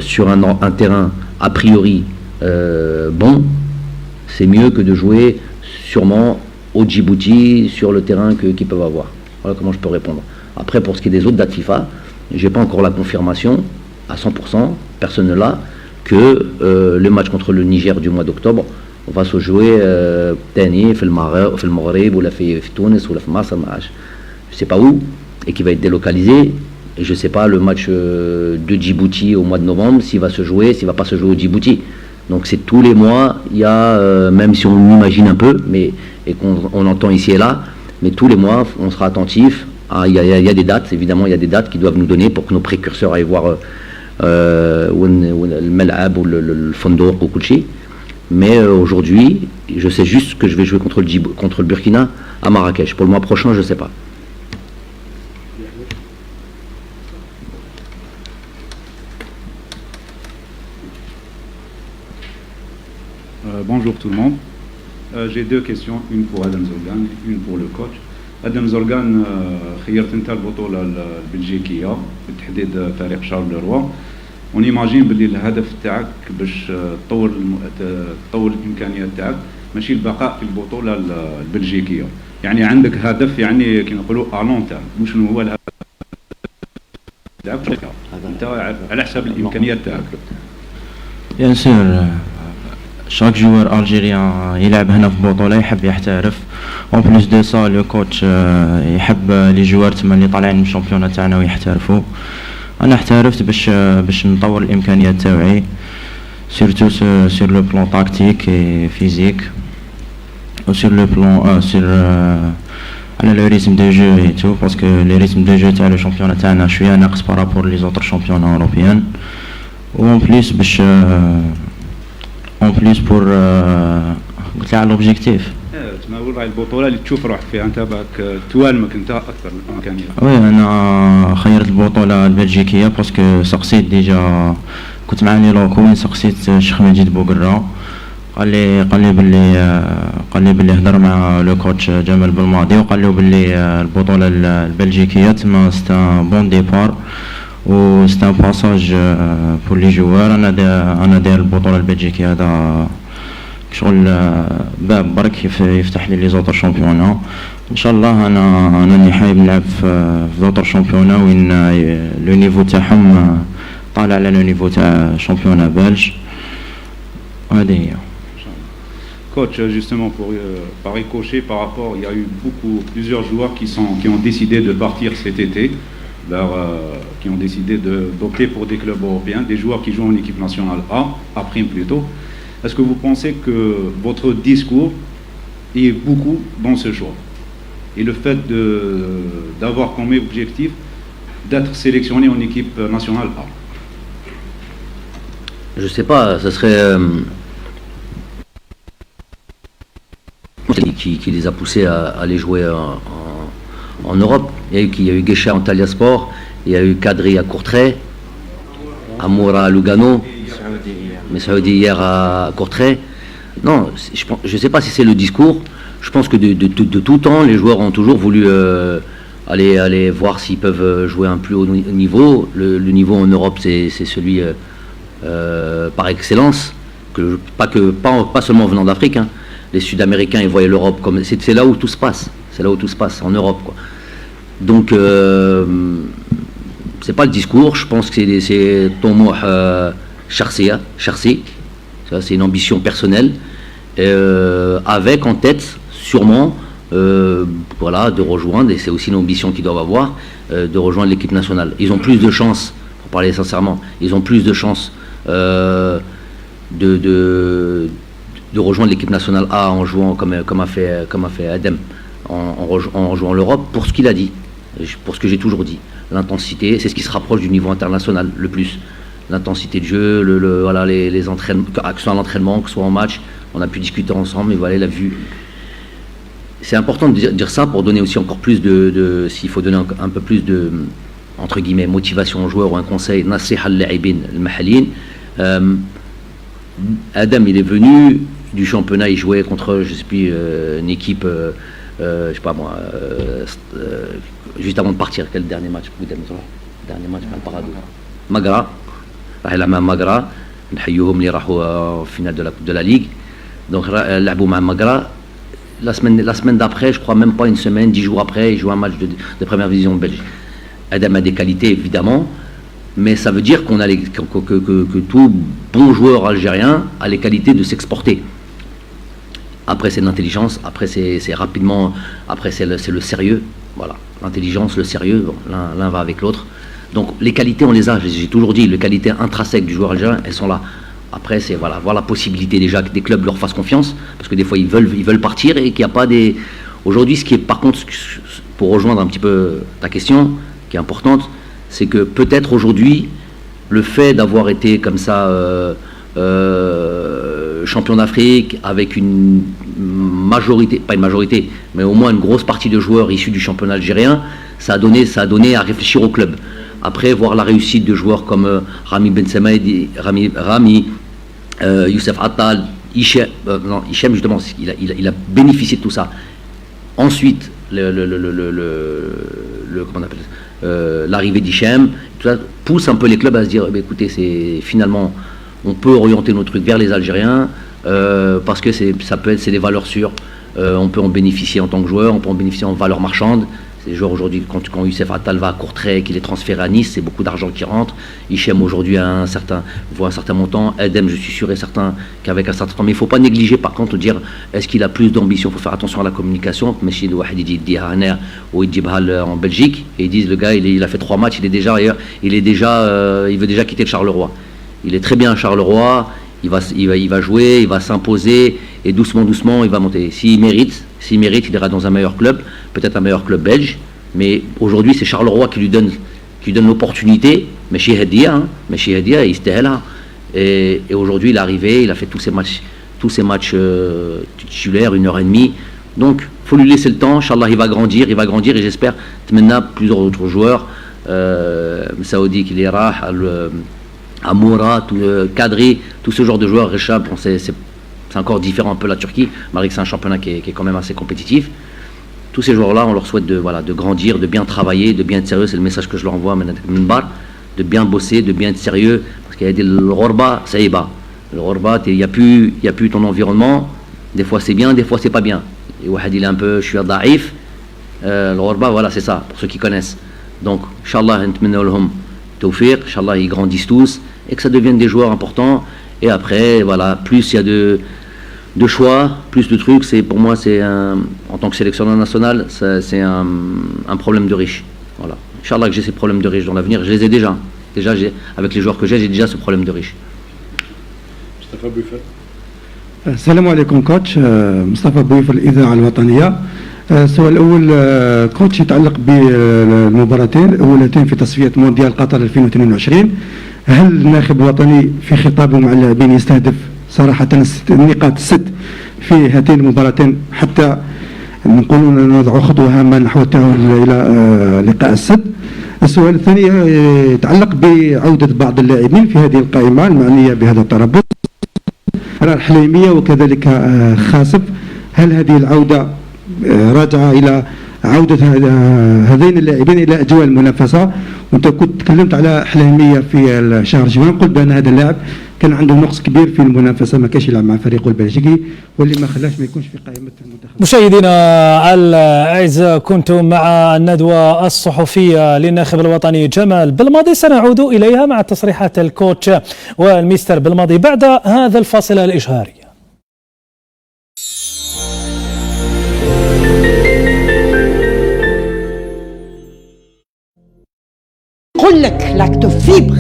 sur un terrain a priori bon, c'est mieux que de jouer sûrement au Djibouti sur le terrain qu'ils peuvent avoir. Voilà comment je peux répondre. Après, pour ce qui est des autres dates FIFA, j'ai pas encore la confirmation à 100%, personne ne l'a, que le match contre le Niger du mois d'octobre va se jouer Tani, في المغرب ou في تونس ou في مصر, je sais pas où, et qui va être délocalisé. Et je sais pas le match de Djibouti au mois de novembre s'il va pas se jouer au Djibouti. Donc c'est tous les mois, il y a même si on imagine un peu, et qu'on entend ici et là, mais tous les mois on sera attentif. Il y a des dates, évidemment il y a des dates qui doivent nous donner pour que nos précurseurs aillent voir le Malab ou le Fondour ou Kouchi. Mais aujourd'hui, je sais juste que je vais jouer contre le Burkina à Marrakech. Pour le mois prochain, je ne sais pas. Bonjour tout le monde. J'ai deux questions, une pour Adam Zolgan et une pour le coach. Adam Zolgan, خيرت انت البطولة البلجيكية بالتحديد فريق شارل لروا. ونيماجين باللي الهدف تاعك باش تطور الامكانيات تاعك ماشي البقاء في البطولة البلجيكية. يعني عندك هدف يعني كي نقولوا الون تاع شنو هو الهدف تاعك انت على حساب الامكانيات تاعك. بيان سور شاك جوار الجيريان يلعب هنا في بطولة يحب يحترف اون بليس دو سا لو كوتش يحب لي جوار تما اللي طالعين من الشامبيونات تاعنا ويحترفوا. انا احترفت باش نطور الامكانيات تاعي سورتو سور لو بلان تاكتيك اي فيزيك و سور لو بلان سور على لو ريتم دو جو اي تو باسكو لي ريتم دو جو تاع لو شامبيونات تاعنا شويه ناقص بارابور لي زوتر شامبيونات اوروبيان و اون بليس باش اون بليس بور قلت لها على لوبجيكتيف تما والله البطولة اللي تشوف روحك فيها انت باك توالمك انت اكثر الامكانيات. وي انا خيرت البطولة البلجيكية باسكو سقسيت ديجا كنت معاني لوكو سقسيت الشيخ مجيد بوقرا قال لي باللي هضر مع لو كوتش جمال بالماضي وقال له باللي البطولة البلجيكية تما ستا بون ديبار و ستا باساج بور لي جوار. انا داير البطولة البلجيكية هذا شغل باب برك يفتح لي لي زوتر شامبيونا ان شاء الله. انا راني حايب نلعب في زوتر شامبيونا وين لو نيفو تاعهم طالع على لو نيفو تاع شامبيونا بلج. هذه هي. Coach, justement, par ricochet, par rapport, il y a eu plusieurs joueurs qui ont décidé de partir cet été, qui ont décidé d'opter pour des clubs européens, des joueurs qui jouent en équipe nationale A, à prime plutôt. Est-ce que vous pensez que votre discours est beaucoup dans ce choix? Et le fait d'avoir comme objectif d'être sélectionné en équipe nationale A? Je sais pas, ça serait... qui les a poussés à aller jouer en Europe. Il y a eu Guécha en Taliasport, il y a eu Kadri à Courtrai, Amoura à Lugano, Messaoudi hier à Courtrai. Non, je ne sais pas si c'est le discours. Je pense que de tout temps, les joueurs ont toujours voulu aller voir s'ils peuvent jouer un plus haut niveau. Le niveau en Europe, c'est celui par excellence, pas seulement venant d'Afrique. Hein. Les Sud-Américains, ils voyaient l'Europe comme... C'est là où tout se passe. C'est là où tout se passe, en Europe, quoi. Donc, c'est pas le discours. Je pense que c'est Tomoh Charsi. C'est une ambition personnelle. Avec en tête, sûrement, voilà, de rejoindre, et c'est aussi une ambition qu'ils doivent avoir, de rejoindre l'équipe nationale. Ils ont plus de chances, pour parler sincèrement, ils ont plus de chances de rejoindre l'équipe nationale A en jouant comme a fait Adam en jouant l'Europe, pour ce qu'il a dit, pour ce que j'ai toujours dit. L'intensité, c'est ce qui se rapproche du niveau international le plus. L'intensité de jeu, voilà, les entraînements, que ce soit à l'entraînement, que ce soit en match, on a pu discuter ensemble, et voilà, il a vu. C'est important de dire ça pour donner aussi encore plus s'il faut donner un peu plus de, entre guillemets, motivation aux joueurs ou un conseil, Nasih al-La'ibin al-Mahalin. Adam, il est venu du championnat, il jouait contre, je sais plus, une équipe, je sais pas moi, juste avant de partir, quel dernier match? Dernier match, Magra, Magra, نحيوهم اللي راحوا finale de la Ligue. Donc لعبوا مع Magra. La semaine d'après, je crois même pas une semaine, 10 jours après, il joue un match de première division belge. Adam a des qualités évidemment, mais ça veut dire qu'on a que tout bon joueur algérien a les qualités de s'exporter. Après c'est l'intelligence, après c'est rapidement, après c'est le sérieux, voilà, l'intelligence, le sérieux, bon, l'un va avec l'autre. Donc les qualités on les a, j'ai toujours dit, les qualités intrinsèques du joueur algérien, elles sont là. Après c'est voilà, voir la possibilité déjà que des clubs leur fassent confiance, parce que des fois ils veulent partir et qu'il n'y a pas des... Aujourd'hui ce qui est par contre, pour rejoindre un petit peu ta question, qui est importante, c'est que peut-être aujourd'hui, le fait d'avoir été comme ça champion d'Afrique avec une majorité, pas une majorité, mais au moins une grosse partie de joueurs issus du championnat algérien, ça a donné à réfléchir au club. Après, voir la réussite de joueurs comme Rami Ben Samaid, Rami Youssef Attal, Hichem justement, il a bénéficié de tout ça. Ensuite, comment on appelle l'arrivée d'Hichem, tout ça pousse un peu les clubs à se dire, écoutez, finalement, on peut orienter nos trucs vers les Algériens parce que c'est des valeurs sûres. On peut en bénéficier en tant que joueur, on peut en bénéficier en valeur marchande. Les joueurs aujourd'hui, quand Youssef Attal va à Courtrai, qu'il est transféré à Nice, c'est beaucoup d'argent qui rentre. Hichem aujourd'hui voit un certain montant. Edem, je suis sûr et certain qu'avec un certain temps. Mais il ne faut pas négliger par contre dire est-ce qu'il a plus d'ambition. Il faut faire attention à la communication. Machid Wahid dit ou Idjibhal en Belgique et ils disent le gars il a fait 3 matchs, il veut déjà quitter le Charleroi. Il est très bien à Charleroi, il va jouer, il va s'imposer et doucement il va monter. S'il mérite, il ira dans un meilleur club, peut-être un meilleur club belge, mais aujourd'hui c'est Charleroi qui lui donne l'opportunité, mais chez Hadia, il était là. Et aujourd'hui il est arrivé, il a fait tous ces matchs titulaires, 1h30. Donc il faut lui laisser le temps, Inch'Allah il va grandir et j'espère maintenant plusieurs autres joueurs, Saoudi qui est là, Amoura, Kadri, tout ce genre de joueurs, Rechab, c'est encore différent un peu la Turquie, malgré que c'est un championnat qui est quand même assez compétitif. Tous ces joueurs-là, on leur souhaite de grandir, de bien travailler, de bien être sérieux, c'est le message que je leur envoie maintenant, de bien bosser, de bien être sérieux, parce qu'il y a des l'Ghorba, ça y va. Le Ghorba, il n'y a plus ton environnement, des fois c'est bien, des fois c'est pas bien. Et Wahad il est un peu, je suis daïf, le Ghorba, voilà, c'est ça, pour ceux qui connaissent. Donc, Inch'Allah, Tawfiq, Inch'Allah, ils grandissent tous et que ça devienne des joueurs importants. Et après, voilà, plus il y a de choix, plus de trucs, pour moi, en tant que sélectionneur national, c'est un problème de riche. Voilà. Inch'Allah que j'ai ces problèmes de riche dans l'avenir, je les ai déjà. Avec les joueurs que j'ai déjà ce problème de riche. Mustafa Bouyfel. السلام عليكم كوتش مصطفى بويفل الإذاعة الوطنية. السؤال الأول كوتش يتعلق بالمباراتين الأولتين في تصفية مونديال قطر 2022. هل الناخب الوطني في خطابه مع اللاعبين يستهدف صراحة النقاط الست في هاتين المباراتين حتى نقولوا نضع خطوة هامة نحو التأهل إلى لقاء السد؟ السؤال الثاني يتعلق بعودة بعض اللاعبين في هذه القائمة المعنية بهذا التربص، الحليمية وكذلك خاسف. هل هذه العودة راجعة إلى عودة هذين اللاعبين إلى أجواء المنافسة؟ وأنت كنت تكلمت على حليمية في الشهر جوان، قلت بأن هذا اللاعب كان عنده نقص كبير في المنافسة، ما كانش يلعب مع فريقه البلجيكي واللي ما خلاش ما يكونش في قائمة المنتخب. مشاهدينا الأعزاء كنتم مع الندوة الصحفية للناخب الوطني جمال بلماضي، سنعود إليها مع تصريحات الكوتش والميستر بلماضي بعد هذا الفاصل الإشهاري. يقول لك لاكتو فيبر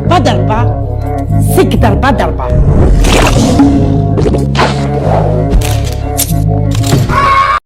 ضربة سك ضربة